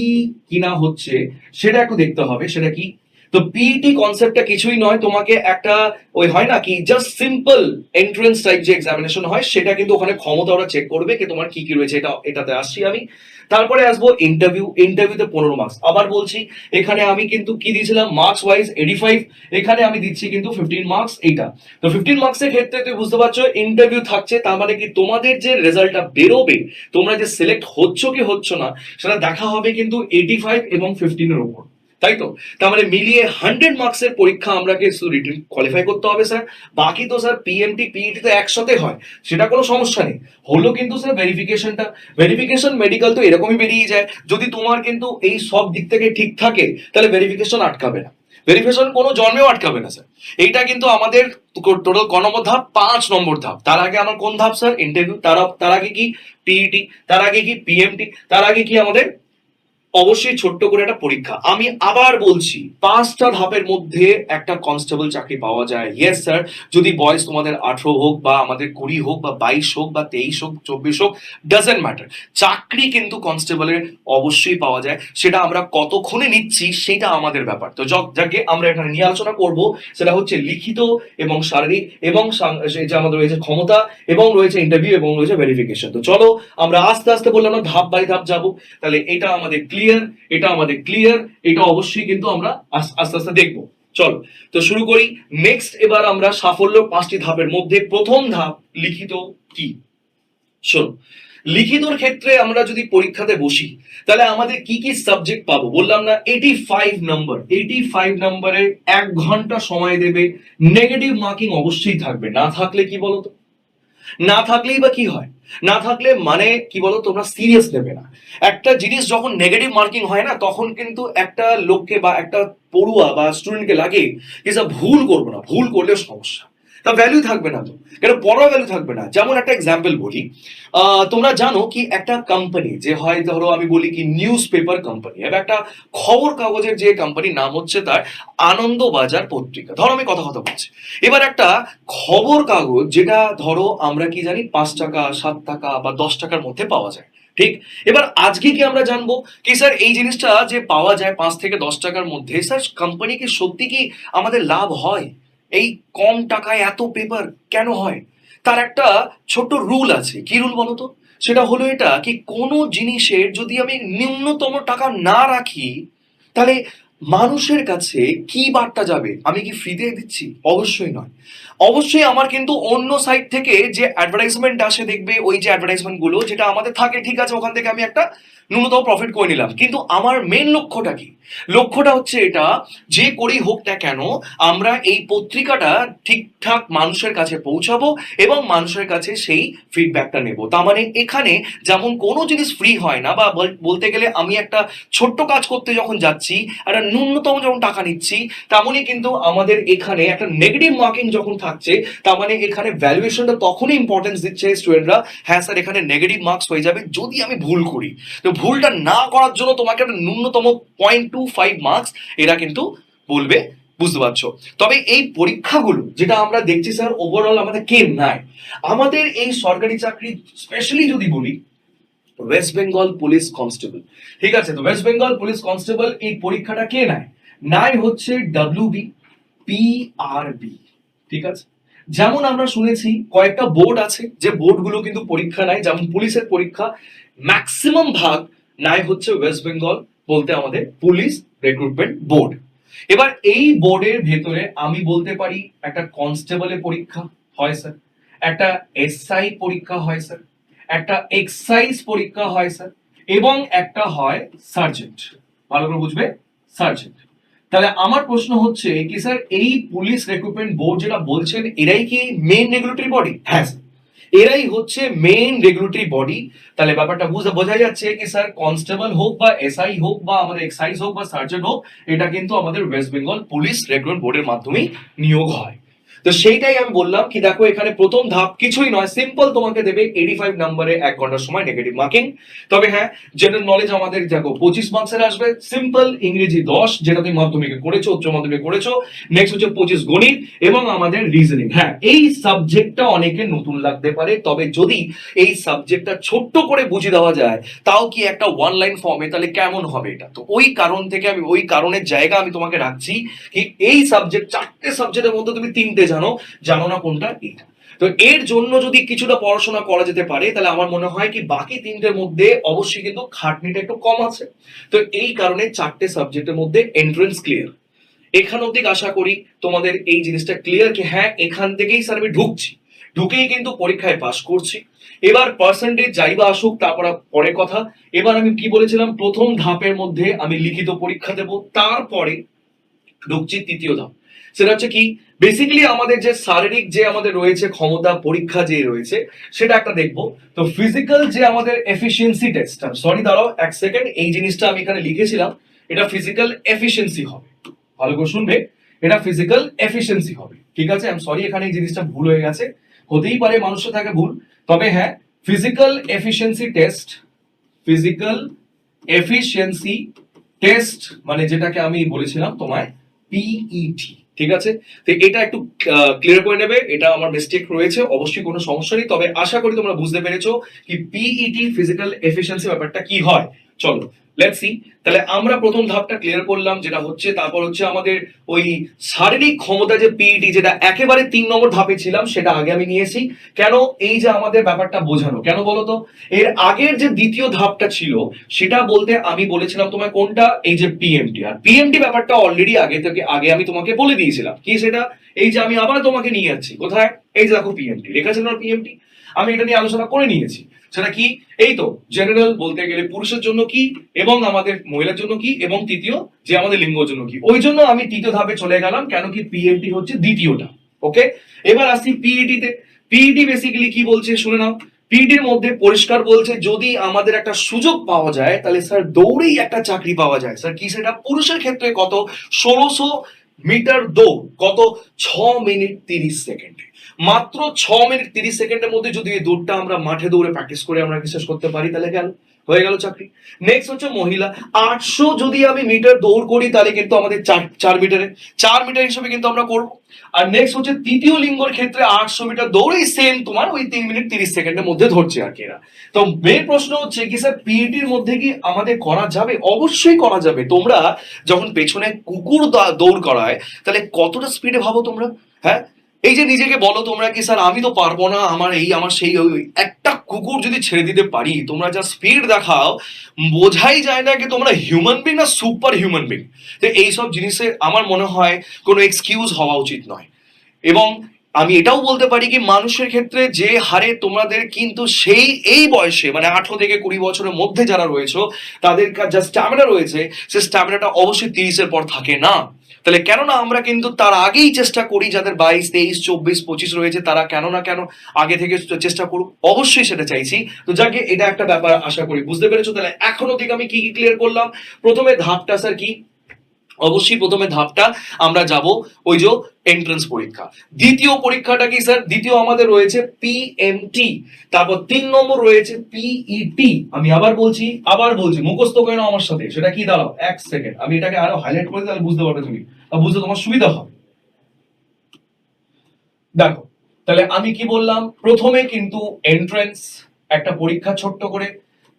কিনা হচ্ছে, সেটা একটু দেখতে হবে। সেটা কি, তো পিইটি কনসেপ্টটা কিছুই নয়, তোমাকে একটা ওই হয় না কি জাস্ট সিম্পল এন্ট্রান্স টাইপ যে এক্সামিনেশন হয়, সেটা কিন্তু ওখানে ক্ষমতা ওরা চেক করবে কি তোমার কি কি রয়েছে। এটাতে আসছি আমি। তারপরে আসবো ইন্টারভিউ। ইন্টারভিউতে 15 মার্কস। আবার বলছি, এখানে আমি কিন্তু কি দিয়েছিলাম মার্কস ওয়াইজ 85, এখানে আমি দিচ্ছি কিন্তু 15 মার্কস এইটা। তো 15 মার্কসের ক্ষেত্রে তুমি বুঝতে পারছো ইন্টারভিউ থাকছে, তার মানে কি তোমাদের যে রেজাল্টটা বেরোবে, তোমরা যে সিলেক্ট হচ্ছ কি হচ্ছ না, সেটা দেখা হবে কিন্তু 85 এবং 15-এর উপর, তাই তো? তার মানে মিলিয়ে 100 মার্কসের পরীক্ষা আমরাকে শুধু রিটেন কোয়ালিফাই করতে হবে স্যার। বাকি তো স্যার পিএমটি পিইটি তো একসাথে হয়, সেটা কোনো সমস্যা নেই। হলো কিন্তু স্যার ভেরিফিকেশনটা, ভেরিফিকেশন মেডিকেল তো এরকমই বেরিয়ে যায়। যদি তোমার কিন্তু এই সব দিক থেকে ঠিক থাকে তাহলে ভেরিফিকেশন আটকাবে না, ভেরিফিকেশন কোনো জন্মেও আটকাবে না স্যার। এইটা কিন্তু আমাদের টোটাল ক নম্বর ধাপ, 5 নম্বর ধাপ। তার আগে আমার কোন ধাপ স্যার, ইন্টারভিউ। তার আগে কি পিইটি, তার আগে কি পিএমটি, তার আগে কি আমাদের অবশ্যই ছোট্ট করে একটা পরীক্ষা। আমি আবার বলছি 5টা ধাপের মধ্যে একটা কনস্টেবল চাকরি পাওয়া যায়, ইয়েস স্যার। যদি বয়স তোমাদের 18 হোক বা আমাদের 20 হোক বা 22 হোক বা 23 হোক 24 হোক, ডাজেন্ট ম্যাটার, চাকরি কিন্তু কনস্টেবলের অবশ্যই পাওয়া যায়। সেটা আমরা কতক্ষণে নিচ্ছি সেটা আমাদের ব্যাপার। তো যাকে আমরা এখানে নিয়ে আলোচনা করব সেটা হচ্ছে লিখিত এবং শারীরিক এবং যে আমাদের রয়েছে ক্ষমতা, এবং রয়েছে ইন্টারভিউ, এবং রয়েছে ভেরিফিকেশন। তো চলো আমরা আস্তে আস্তে বললাম না, ধাপ বাই ধাপ যাবো। তাহলে এটা আমাদের ক্লিয়ার, এটা আমাদের ক্লিয়ার, এটা অবশ্যই কিন্তু আমরা আস্তে আস্তে দেখবো। চলো তো শুরু করি। নেক্সট এবার আমরা সাফল্য 5টি ধাপের মধ্যে প্রথম ধাপ লিখিত কি, শোনো। লিখিতর ক্ষেত্রে আমরা যদি পরীক্ষাতে বসি তাহলে আমাদের কি কি সাবজেক্ট পাবো, বললাম না 85 নম্বর। 85 নম্বরে 1 ঘন্টা সময় দেবে, নেগেটিভ মার্কিং অবশ্যই থাকবে। না থাকলে কি বলতো, না থাকলেই বা কি হয়, না থাকলে মানে কি বলো, তোমরা সিরিয়াস নেবে না। একটা জিনিস যখন নেগেটিভ মার্কিং হয় না, তখন কিন্তু একটা লোককে বা একটা পড়ুয়া বা স্টুডেন্টকে লাগে যে স্যার ভুল করবো না, ভুল করলেও সমস্যা। তা ভ্যালু থাকবে না তো, কেন পড়া ভ্যালু থাকবে না? যেমন একটা এক্সাম্পল বলি, তোমরা জানো কি একটা কোম্পানি যে হয়, ধরো আমি বলি কি নিউজ পেপার কোম্পানি, এবার একটা খবর কাগজের যে কোম্পানির নাম হচ্ছে তার আনন্দবাজার পত্রিকা, ধরো আমি কথা কথা বলছি। এবার একটা খবর কাগজ যেটা ধরো আমরা কি জানি 5 টাকা, 7 টাকা বা 10 টাকার মধ্যে পাওয়া যায়, ঠিক? এবার আজকে কি আমরা জানবো কি স্যার এই জিনিসটা যে পাওয়া যায় 5 থেকে 10 টাকার মধ্যে, স্যার কোম্পানি কি সত্যি কি আমাদের লাভ হয়? এই কম টাকায় এত পেপার কেন হয়? তার একটা ছোট্ট রুল আছে, কি রুল বলো তো? সেটা হলো এটা কি কোনো জিনিসের যদি আমি ন্যূনতম টাকা না রাখি, তাহলে মানুষের কাছে কি বার্তা যাবে? আমি কি ফ্রিতে দিচ্ছি? অবশ্যই নয়। অবশ্যই আমার কিন্তু অন্য সাইট থেকে যে অ্যাডভার্টাইজমেন্ট আসে, দেখবে ওই যে অ্যাডভার্টাইজমেন্ট গুলো যেটা আমাদের থাকে, ঠিক আছে, ওখান থেকে আমি একটা ন্যূনতম প্রফিট করে নিলাম, কিন্তু আমার মেন লক্ষ্যটা কি? লক্ষ্যটা হচ্ছে এটা, যে করেই হোক না কেন আমরা এই পত্রিকাটা ঠিকঠাক মানুষের কাছে পৌঁছাবো এবং মানুষের কাছে সেই ফিডব্যাকটা নেব। তার মানে এখানে যেমন কোনো জিনিস ফ্রি হয় না, বা বলতে গেলে আমি একটা ছোট্ট কাজ করতে যখন যাচ্ছি একটা ন্যূনতম যখন টাকা নিচ্ছি, তেমনই কিন্তু আমাদের এখানে একটা নেগেটিভ মার্কিং যখন থাকছে, তার মানে এখানে ভ্যালুয়েশনটা তখনই ইম্পর্টেন্স দিচ্ছে স্টুডেন্টরা, হ্যাঁ স্যার এখানে নেগেটিভ মার্কস হয়ে যাবে যদি আমি ভুল করি। তো ভুলটা না করার জন্য তোমাকে একটা ন্যূনতম 0.25 মার্কস এরা কিন্তু বলবে, বুঝতে পারছো? তবে এই পরীক্ষাগুলো যেটা আমরা দেখছি স্যার ওভারঅল আমাদের কে নেয়, আমাদের এই সরকারি চাকরি স্পেশালি যদি বলি, ওয়েস্ট বেঙ্গল পুলিশ কনস্টেবল, ঠিক আছে? তো ওয়েস্ট বেঙ্গল পুলিশ কনস্টেবল এই পরীক্ষাটা কে নেয়? নেয় হচ্ছে ডব্লিউবি, পিআরবি, ঠিক আছে? যেমন আমরা শুনেছি কয়েকটা বোর্ড আছে যে বোর্ডগুলো কিন্তু পরীক্ষা নেয়, যেমন পুলিশের পরীক্ষা ম্যাক্সিমাম ভাগ নেয় হচ্ছে ওয়েস্ট বেঙ্গল, বলতে আমাদের পুলিশ রিক্রুটমেন্ট বোর্ড। এবার এই বোর্ডের ভেতরে আমি বলতে পারি একটা কনস্টেবলের পরীক্ষা হয় স্যার, একটা এসআই পরীক্ষা হয় স্যার, একটা এক্সাইজ পরীক্ষা হয় স্যার, এবং একটা হয় সার্জেন্ট। ভালো করে বুঝবে, সার্জেন্ট। তাহলে আমার প্রশ্ন হচ্ছে কি স্যার এই পুলিশ রিক্রুটমেন্ট বোর্ড যেটা বলছেন এরাই কি মেইন রেগুলেটরি বডি? হ্যাঁ স্যার, এরাই হচ্ছে মেইন রেগুলেটরি বডি। তাহলে ব্যাপারটা বোঝা যাচ্ছে কি স্যার কনস্টেবল হোক বা এসআই হোক বা আমাদের এক্সাইজ হোক বা সার্জেন্ট হোক, এটা কিন্তু আমাদের ওয়েস্ট বেঙ্গল পুলিশ রিক্রুটমেন্ট বোর্ডের মাধ্যমেই নিয়োগ হয়। তো সেইটাই আমি বললাম কি দেখো এখানে প্রথম ধাপ কিছুই নয়, সিম্পল তোমাকে দেবে 85 নম্বরে 1 ঘন্টার সময় নেগেটিভ মার্কিং। তবে হ্যাঁ, জেনারেল নলেজ আমাদের দেখো 25 মার্কসের আসবে, সিম্পল ইংরেজি 10 যেটা তুমি মাধ্যমিকে করেছো, উচ্চ মাধ্যমিকে করেছো, নেক্সট হচ্ছে 25 গণিত এবং আমাদের রিজনিং। হ্যাঁ, এই সাবজেক্টটা অনেকে নতুন লাগতে পারে, তবে যদি এই সাবজেক্টটা ছোট্ট করে বুঝিয়ে দেওয়া যায় তাও কি একটা ওয়ান লাইন ফর্মে, তাহলে কেমন হবে এটা? তো ওই কারণ থেকে আমি ওই কারণের জায়গা আমি তোমাকে রাখছি কি এই সাবজেক্ট, 4টে সাবজেক্টের মধ্যে তুমি 3টে জানো না কোনটা এটা। তো এর জন্য যদি কিছুটা পড়াশোনা করা যেতে পারে তাহলে আমার মনে হয় কি বাকি 3টের মধ্যে অবশ্যই কিন্তু খাটনিটা একটু কম আছে। তো এই কারণে 4টে সাবজেক্টের মধ্যে এন্ট্রান্স ক্লিয়ার। এখান অব্দি আশা করি তোমাদের এই জিনিসটা ক্লিয়ার কি হ্যাঁ এখান থেকেই স্যার আমি ঢুকছি, ঢুকেই কিন্তু পরীক্ষায় পাশ করছি। এবার পার্সেন্টেজ যাই বা আসুক তারপর পরে কথা। এবার আমি কি বলেছিলাম, প্রথম ধাপের মধ্যে আমি লিখিত পরীক্ষা দেব, তারপরে ঢুকছি তৃতীয় ধাপ। সেটা হচ্ছে কি, বেসিক্যালি আমাদের যে শারীরিক যে আমাদের রয়েছে ক্ষমতা পরীক্ষা যে রয়েছে সেটা একটা দেখবো। তো ফিজিক্যাল যে আমাদের এফিসিয়েন্সি টেস্ট, সরি দাঁড়াও 1 সেকেন্ড, এই জিনিসটা আমি এখানে লিখেছিলাম, এটা ফিজিক্যাল এফিসিয়েন্সি হবে, ভালো করে শুনবে, এটা ফিজিক্যাল এফিসিয়েন্সি হবে, ঠিক আছে? আমি সরি এখানে এই জিনিসটা ভুল হয়ে গেছে, হতেই পারে মানুষের থাকে ভুল, তবে হ্যাঁ physical efficiency test, physical efficiency test মানে যেটাকে আমি বলেছিলাম তোমায় পিইটি, ঠিক আছে? তো এটা একটু ক্লিয়ার করে নেবে, এটা আমার মিস্টেক রয়েছে, অবশ্যই কোনো সমস্যা নেই, তবে আশা করি তোমরা বুঝতে পেরেছো কি পিইটি ফিজিক্যাল এফিসিয়েন্সি ব্যাপারটা কি হয়। চলো লেটস সি। তাহলে আমরা প্রথম ধাপটা ক্লিয়ার করলাম যেটা হচ্ছে, তারপর হচ্ছে আমাদের ওই শারীরিক ক্ষমতা যে পিইটি, যেটা একেবারে 3 নম্বর ধাপে ছিলাম সেটা আগে আমি নিয়েছি। কেন এই যে আমাদের ব্যাপারটা বোঝানো, কেন বলতো? এর আগের যে দ্বিতীয় ধাপটা ছিল সেটা বলতে আমি বলেছিলাম তোমায় কোনটা, এই যে পিএমটি। আর পিএমটি ব্যাপারটা অলরেডি আগে আমি তোমাকে বলে দিয়েছিলাম কি সেটা, এই যে আমি আবার তোমাকে নিয়ে যাচ্ছি কোথায়, এই যে দেখো পিএমটি লেখা ছিল না, পিএমটি আমি এটা নিয়ে আলোচনা করে নিয়েছি। সেটা কি, এই তো জেনারেল বলতে গেলে পুরুষের জন্য কি এবং আমাদের মহিলার জন্য কি এবং তৃতীয় যে আমাদের লিঙ্গর জন্য কি, ওই জন্য আমি তৃতীয় ধাপে চলে গেলাম, কেন কি পিএমটি হচ্ছে দ্বিতীয়টা। ওকে, এবার আসি পিইটি তে। পিইটি বেসিক্যালি কি বলছে শুনে নাও। পিইটির মধ্যে পরিষ্কার বলছে যদি আমাদের একটা সুযোগ পাওয়া যায় তাহলে স্যার দৌড়েই একটা চাকরি পাওয়া যায়। স্যার কি সেটা? পুরুষের ক্ষেত্রে কত, 1600 মিটার দৌড় কত, 6 মিনিট 30 সেকেন্ডে। মাত্র 6 মিনিট 30 সেকেন্ডের মধ্যে যদি এই দৌড়টা আমরা মাঠে দৌড়ে প্র্যাকটিস করে আমরা শেষ করতে পারি তাহলে গেল, হয়ে গেল চাকরি। নেক্সট হচ্ছে মহিলা, 800 যদি আমি মিটার দৌড় করি তাহলে কিন্তু আমাদের 4 মিটার হিসেবে কিন্তু আমরা করবো। আর নেক্সট হচ্ছে তৃতীয় লিঙ্গর ক্ষেত্রে 800 মিটার দৌড়েই সেম তোমার ওই 3 মিনিট 30 সেকেন্ডের মধ্যে ধরছে আর কি এরা। তো মেন প্রশ্ন হচ্ছে কি স্যার পিইটির মধ্যে কি আমাদের করা যাবে? অবশ্যই করা যাবে। তোমরা যখন পেছনে কুকুর দৌড় করায় তাহলে কতটা স্পিডে ভাবো তোমরা, হ্যাঁ? এই যে নিজেকে বলো তোমরা কি স্যার আমি তো পারবো না, আমার এই আমার সেই, ওই একটা কুকুর যদি ছেড়ে দিতে পারি, তোমরা যা স্পিড দেখাও বোঝাই যায় না কি তোমরা হিউম্যান বিং না সুপার হিউম্যান বিং। তো এইসব জিনিসে আমার মনে হয় কোনো এক্সকিউজ হওয়া উচিত নয়। এবং আমি এটাও বলতে পারি কি মানুষের ক্ষেত্রে যে হারে তোমাদের কিন্তু সেই এই বয়সে মানে 18 থেকে 20 বছরের মধ্যে যারা রয়েছে তাদের যা স্ট্যামিনা রয়েছে সে স্ট্যামিনাটা অবশ্যই 30-এর পর থাকে না। তাহলে কেননা আমরা কিন্তু তার আগেই চেষ্টা করি, যাদের 22 23 24 25 রয়েছে তারা কেন না কেন আগে থেকে চেষ্টা করুক, অবশ্যই সেটা চাইছি। তো যাকে এটা একটা ব্যাপার আশা করি বুঝতে পেরেছো। তাহলে এখনো দিকে আমি কি কি ক্লিয়ার করলাম? প্রথমে ধাপটা স্যার কি, অবশ্যই প্রথমে ধাপটা আমরা যাব ওই যে এন্ট্রান্স পরীক্ষা। দ্বিতীয় পরীক্ষাটা কি স্যার? দ্বিতীয় আমাদের রয়েছে পিএমটি, তারপর 3 নম্বর রয়েছে পিইটি। আমি আবার বলছি মুখস্থ করে নাও আমার সাথে, সেটা কি দাঁড়াও 1 সেকেন্ড, আমি এটাকে আরো হাইলাইট করে তাহলে বুঝতে পারবে তুমি, বুঝতে তোমার সুবিধা হবে। দেখো তাহলে আমি কি বললাম, প্রথমে কিন্তু এন্ট্রান্স একটা পরীক্ষা ছোট্ট করে,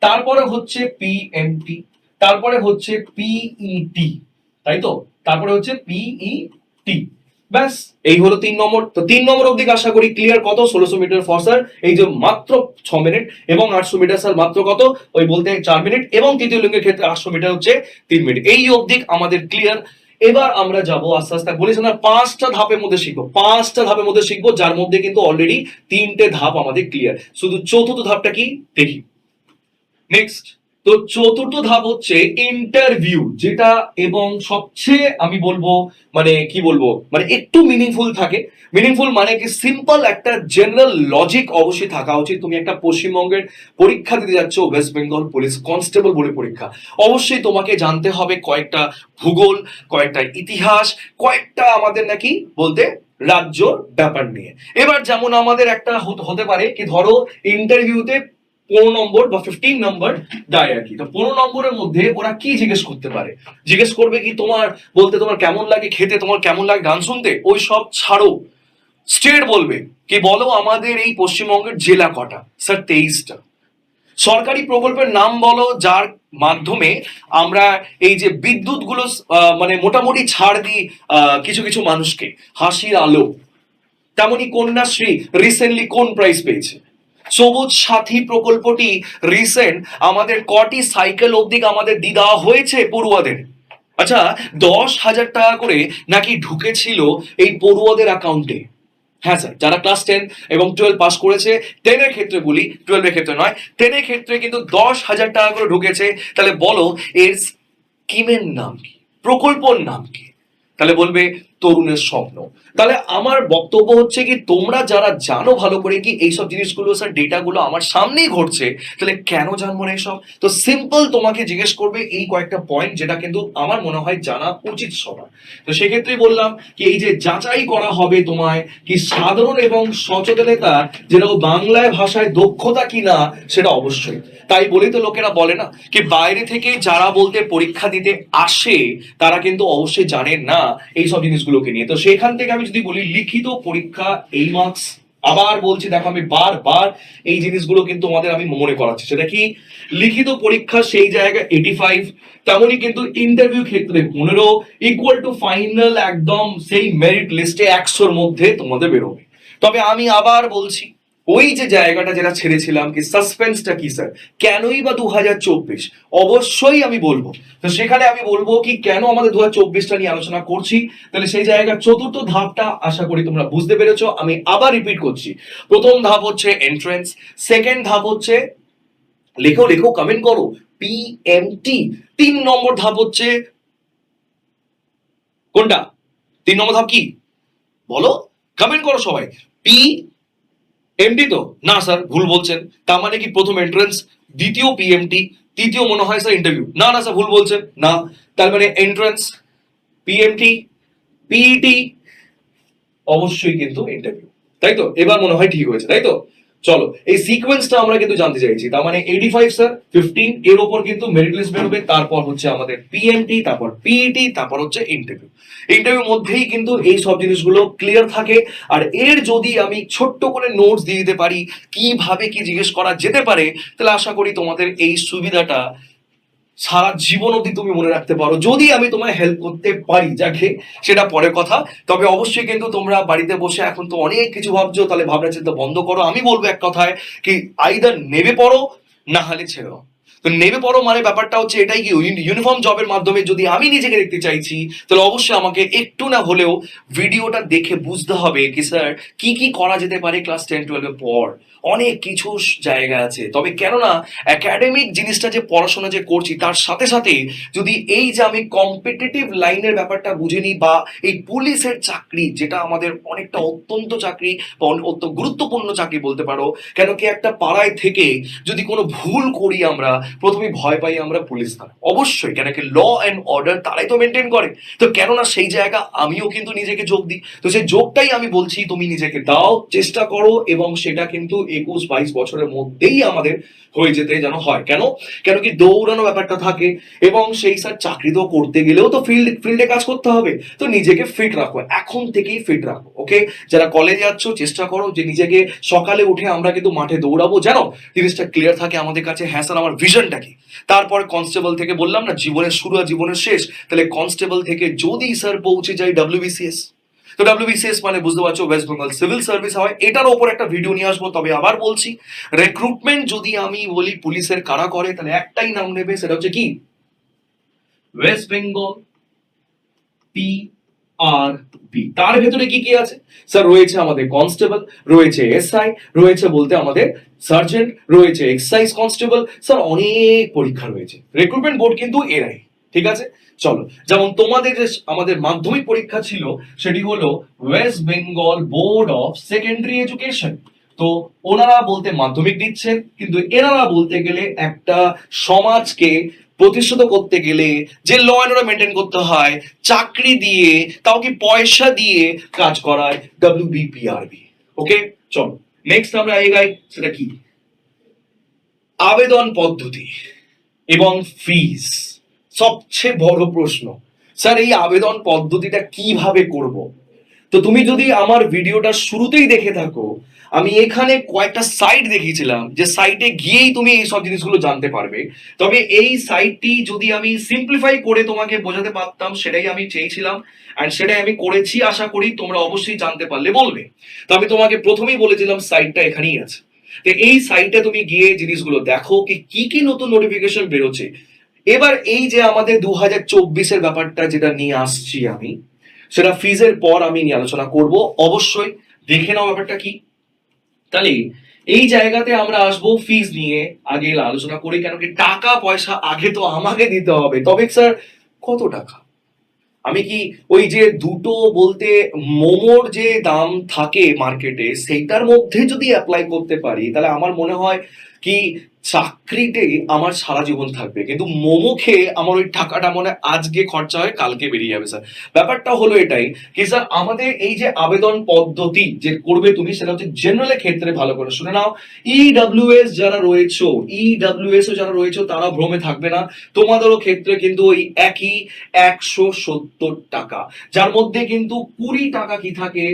তারপরে হচ্ছে পিএমটি, তারপরে হচ্ছে পিইটি, তাই তো, তারপরে হচ্ছে পিইটি। ব্যাস এই হলো 3 নম্বর। তো 3 নম্বর অবধি আশা করি ক্লিয়ার। কত? 1600 মিটার ফর স্যার এই যে মাত্র 6 মিনিট, এবং 800 মিটার স্যার মাত্র কত ওই বলতে 4 মিনিট, এবং তৃতীয় লিঙ্গের ক্ষেত্রে 800 মিটার হচ্ছে 3 মিনিট। এই অবধি আমাদের ক্লিয়ার। এবার আমরা যাব আস্তে আস্তে, বলেছি না 5টা ধাপের মধ্যে শিখবো, 5টা ধাপের মধ্যে শিখবো, যার মধ্যে কিন্তু অলরেডি 3টে ধাপ আমাদের ক্লিয়ার। শুধু চতুর্থ ধাপটা কি দেখি। নেক্সট, তো চতুর্থ ধাপ হচ্ছে ইন্টারভিউ, যেটা এবং সবচেয়ে আমি বলবো মানে কি বলবো মানে একটু মিনিংফুল থাকে। মিনিংফুল মানে কি সিম্পল একটা জেনারেল লজিক অবশ্যই থাকা উচিত। তুমি একটা পশ্চিমবঙ্গের পরীক্ষা দিতে যাচ্ছ, ওয়েস্ট বেঙ্গল পুলিশ কনস্টেবল বলে পরীক্ষা, অবশ্যই তোমাকে জানতে হবে কয়েকটা ভূগোল, কয়েকটা ইতিহাস, কয়েকটা আমাদের নাকি বলতে রাজ্যর ব্যাপার নিয়ে। এবার যেমন আমাদের একটা হতে পারে কি ধরো ইন্টারভিউতে 15 নম্বর বা 15 নম্বর দেয় আর কি। তো 15 নম্বরের মধ্যে ওরা কি জিজ্ঞেস করতে পারে? জিজ্ঞেস করবে কি তোমার বলতে তোমার কেমন লাগে খেতে, তোমার কেমন লাগে গান শুনতে, ওই সব ছাড়ো। স্টেট বলবে কি বলো আমাদের এই পশ্চিমবঙ্গের জেলা কটা? স্যার 23টা। সরকারি প্রকল্পের নাম বলো যার মাধ্যমে আমরা এই যে বিদ্যুৎ গুলো মানে মোটামুটি ছাড় দিই কিছু কিছু মানুষকে, হাসির আলো। তেমনি কন্যাশ্রী রিসেন্টলি কোন প্রাইজ পেয়েছে? সবুজ সাথী প্রকল্পটি রিসেন্ট আমাদের কটি সাইকেল অবধি আমাদের দেওয়া হয়েছে পড়ুয়াদের? আচ্ছা, 10,000 টাকা করে নাকি ঢুকেছিল এই পড়ুয়াদের অ্যাকাউন্টে। হ্যাঁ স্যার, যারা ক্লাস 10 এবং 12 পাস করেছে, 10-এর ক্ষেত্রে বলি, 12-এর ক্ষেত্রে নয়, 10-এর ক্ষেত্রে কিন্তু 10,000 টাকা করে ঢুকেছে। তাহলে বলো এর স্কিমের নাম কি, প্রকল্পর নাম কি? তাহলে বলবে তরুণের স্বপ্ন। তাহলে আমার বক্তব্য হচ্ছে কি তোমরা যারা জানো ভালো করে কি এইসব জিনিসগুলো স্যার ডেটাগুলো আমার সামনেই ঘটছে, তাহলে কেন জানবো না এসব? তো সিম্পল তোমাকে জিজ্ঞেস করবে এই কয়েকটা পয়েন্ট, যেটা কিন্তু আমার মনে হয় জানা উচিত সবার। তো সেক্ষেত্রে বললাম কি এই যে যাচাই করা হবে তোমায় কি সাধারণ এবং সচেতনতা, যেটা বাংলায় ভাষায় দক্ষতা কিনা, সেটা অবশ্যই। তাই বলেই তো লোকেরা বলে না কি বাইরে থেকে যারা বলতে পরীক্ষা দিতে আসে তারা কিন্তু অবশ্যই জানেন না এই সব জিনিসগুলোকে নিয়ে। তো সেখান থেকে আমি যদি বলি লিখিত পরীক্ষা এই মার্কস, আবার বলছি দেখো আমি বারবার এই জিনিসগুলো কিন্তু আমাদের আমি মনে করাচ্ছি, সেটা কি লিখিত পরীক্ষা সেই জায়গায় 85, তেমনই কিন্তু ইন্টারভিউ ক্ষেত্রে 15, ইকুয়াল টু ফাইনাল একদম সেই মেরিট লিস্টে 100-র মধ্যে তোমাদের বেরোবে। তবে আমি আবার বলছি ওই যে জায়গাটা যেটা ছেড়েছিলাম কি সাসপেন্সটা কি স্যার, কেনই বা 2024, অবশ্যই আমি বলবো। তো সেখানে আমি বলবো কি কেন আমাদের 2024টা নিয়ে আলোচনা করছি। তাহলে সেই জায়গার চতুর্থ ধাপটা আশা করি তোমরা বুঝতে পেরেছো। আমি আবার রিপিট করছি, প্রথম ধাপ হচ্ছে এন্ট্রান্স, সেকেন্ড ধাপ হচ্ছে লেখো লেখো কমেন্ট করো পিএমটি, 3 নম্বর ধাপ হচ্ছে কোনটা? 3 নম্বর ধাপ কি বলো, কমেন্ট করো সবাই। পি এমটি তো না স্যার ভুল বলছেন, তার মানে কি প্রথম এন্ট্রান্স, দ্বিতীয় পিএমটি, তৃতীয় মনে হয় স্যার ইন্টারভিউ, না না স্যার ভুল বলছেন না। তার মানে এন্ট্রান্স, পিএমটি, পিইটি, অবশ্যই কিন্তু ইন্টারভিউ। তাই তো? এবার মনে হয় ঠিক হয়েছে, তাই তো? চলো, এই সিকোয়েন্সটা আমরা কিন্তু জানতে চাইছি। তার মানে 85 স্যার, 15 এর উপর কিন্তু মেরিট লিস্ট বেরোবে, তারপর হচ্ছে আমাদের পিএমটি, তারপর পিইটি, তারপর হচ্ছে ইন্টারভিউ। ইন্টারভিউর মধ্যেই কিন্তু এই সব জিনিসগুলো ক্লিয়ার থাকে। আর এর যদি আমি ছোট্ট করে নোটস দিয়ে দিতে পারি কিভাবে কি জিজ্ঞেস করা যেতে পারে, তাহলে আশা করি তোমাদের এই সুবিধাটা সারা জীবন অবধি তুমি মনে রাখতে পারো, যদি আমি তোমায় হেল্প করতে পারি, যাকে সেটা পরের কথা। তবে অবশ্যই কিন্তু তোমরা বাড়িতে বসে এখন তো অনেক কিছু ভাবছো, তাহলে ভাবনা চিন্তা বন্ধ করো। আমি বলবো এক কথায় কি, আইদার নেবে পড়ো না হলে ছেড়ে দাও। তো নেবে পড়ো মানে ব্যাপারটা হচ্ছে এটাই কি, ইউনিফর্ম জবের মাধ্যমে যদি আমি নিজেকে দেখতে চাইছি, তাহলে অবশ্যই আমাকে একটু না হলেও ভিডিওটা দেখে বুঝতে হবে কি স্যার কি কি করা যেতে পারে ক্লাস 10-12 পর। অনেক কিছু জায়গা আছে, তবে কেননা একাডেমিক জিনিসটা যে পড়াশোনা যে করছি তার সাথে সাথে যদি এই যে আমি কম্পিটিটিভ লাইনের ব্যাপারটা বুঝে নিই, বা এই পুলিশের চাকরি যেটা আমাদের অনেকটা অত্যন্ত চাকরি বা অত্যন্ত গুরুত্বপূর্ণ চাকরি বলতে পারো। কেন কি, একটা পাড়ায় থেকে যদি কোনো ভুল করি আমরা, প্রথমে ভয় পাই আমরা পুলিশ দ্বারা, অবশ্যই কেন কি ল অ্যান্ড অর্ডার তারাই তো মেনটেন করে। তো কেননা সেই জায়গা আমিও কিন্তু নিজেকে যোগ দিই। তো সেই যোগটাই আমি বলছি তুমি নিজেকে দাও, চেষ্টা করো, এবং সেটা কিন্তু 21-22 বছরের মধ্যেই আমাদের হয়ে যেতে যেন হয়। কেন, কেন কি দৌড়ানো ব্যাপারটা থাকে, এবং সেই স্যার চাকরি তো করতে গেলেও তো ফিল্ডে কাজ করতে হবে। তো নিজেকে ফিট রাখো, এখন থেকেই ফিট রাখো। ওকে, যারা কলেজে যাচ্ছ চেষ্টা করো যে নিজেকে সকালে উঠে আমরা কিন্তু মাঠে দৌড়াবো, জানো জিনিসটা ক্লিয়ার থাকে আমাদের কাছে। হ্যাঁ স্যার, আমার ভিশনটা কি। তারপরে কনস্টেবল থেকে বললাম না জীবনের শুরু আর জীবনের শেষ, তাহলে কনস্টেবল থেকে যদি স্যার পৌঁছে যাই ডাব্লিউবিসিএস, তো ডাব্লিউবিসিএস মানে বুঝতে পারছো ওয়েস্ট বেঙ্গল সিভিল সার্ভিস হয়। এটার ওপর একটা ভিডিও নিয়ে আসবো। তবে আবার বলছি, রিক্রুটমেন্ট যদি আমি বলি পুলিশের কারা করে, তাহলে একটাই নাম নেবে, সেটা হচ্ছে কি, ওয়েস্ট বেঙ্গল PRB। তার ভেতরে কি কি আছে স্যার? রয়েছে আমাদের কনস্টেবল, রয়েছে এসআই, রয়েছে বলতে আমাদের সার্জেন্ট, রয়েছে এক্সাইজ কনস্টেবল। স্যার অনেক পরীক্ষা রয়েছে, রিক্রুটমেন্ট বোর্ড কিন্তু এরাই। ঠিক আছে, চলো, যেমন তোমাদের যে আমাদের মাধ্যমিক পরীক্ষা ছিল সেটি হলো West Bengal board of secondary education. তো ওনারা বলতে মাধ্যমিক দিচ্ছেন, কিন্তু এনারা বলতে গেলে একটা সমাজকে প্রতিষ্ঠিত করতে গেলে যে ল অ্যান্ড অর্ডার মেনটেন করতে হয়, চাকরি দিয়ে, তাও কি পয়সা দিয়ে কাজ করায় WBPRB। ওকে, চলো নেক্সট আমরা এগাই। সেটা কি, আবেদন পদ্ধতি এবং ফিস। সবচেয়ে বড় প্রশ্ন, স্যার এই আবেদন পদ্ধতিটা কিভাবে করব। তো তুমি যদি আমার ভিডিওটা শুরুতেই দেখে থাকো, আমি এখানে কয়েকটা সাইট দেখিয়েছিলাম, যে সাইটে গিয়েই তুমি এই সব জিনিসগুলো জানতে পারবে। তবে এই সাইটটি যদি আমি সিম্পলিফাই করে তোমাকে বোঝাতে পারতাম, সেটাই আমি চেয়েছিলাম, অ্যান্ড সেটাই আমি করেছি। আশা করি তোমরা অবশ্যই জানতে পারলে বলবে। তো আমি তোমাকে প্রথমেই বলেছিলাম সাইটটা এখানেই আছে। তো এই সাইটে তুমি গিয়ে জিনিসগুলো দেখো কি কি নতুন নোটিফিকেশন বেরোচ্ছে। এবার এই যে আমাদের 2024-এর ব্যাপারটা যেটা নিয়ে আসছি আমি, সেটা ফিজের পর আমি নিয়ে আলোচনা করব। অবশ্যই দেখে নাও ব্যাপারটা কি। তাহলে এই জায়গাতে আমরা আসবো ফিজ নিয়ে, আগে আলোচনা করি। কেন কি, টাকা পয়সা আগে তো আমাকে দিতে হবে। তবে স্যার কত টাকা? আমি কি ওই যে দুটো বলতে মোমোর যে দাম থাকে মার্কেটে, সেইটার মধ্যে যদি অ্যাপ্লাই করতে পারি, তাহলে আমার মনে হয় কি চাকরিতে আমার সারা জীবন থাকবে, কিন্তু মোমো খেয়ে আমার ওই টাকাটা মনে আজকে খরচা হয় কালকে বেরিয়ে যাবে স্যার। ব্যাপারটা হলো এটাই কি স্যার, আমাদের এই যে আবেদন পদ্ধতি যে করবে তুমি, সেটা হচ্ছে জেনারেলের ক্ষেত্রে, ভালো করে শুনে নাও। ইডব্লিউএস যারা রয়েছে, ইডব্লিউএস যারা রয়েছে তারা ভ্রমে থাকবে না। তোমাদেরও ক্ষেত্রে কিন্তু ওই একই 170 টাকা, যার মধ্যে কিন্তু 20 টাকা কি থাকে,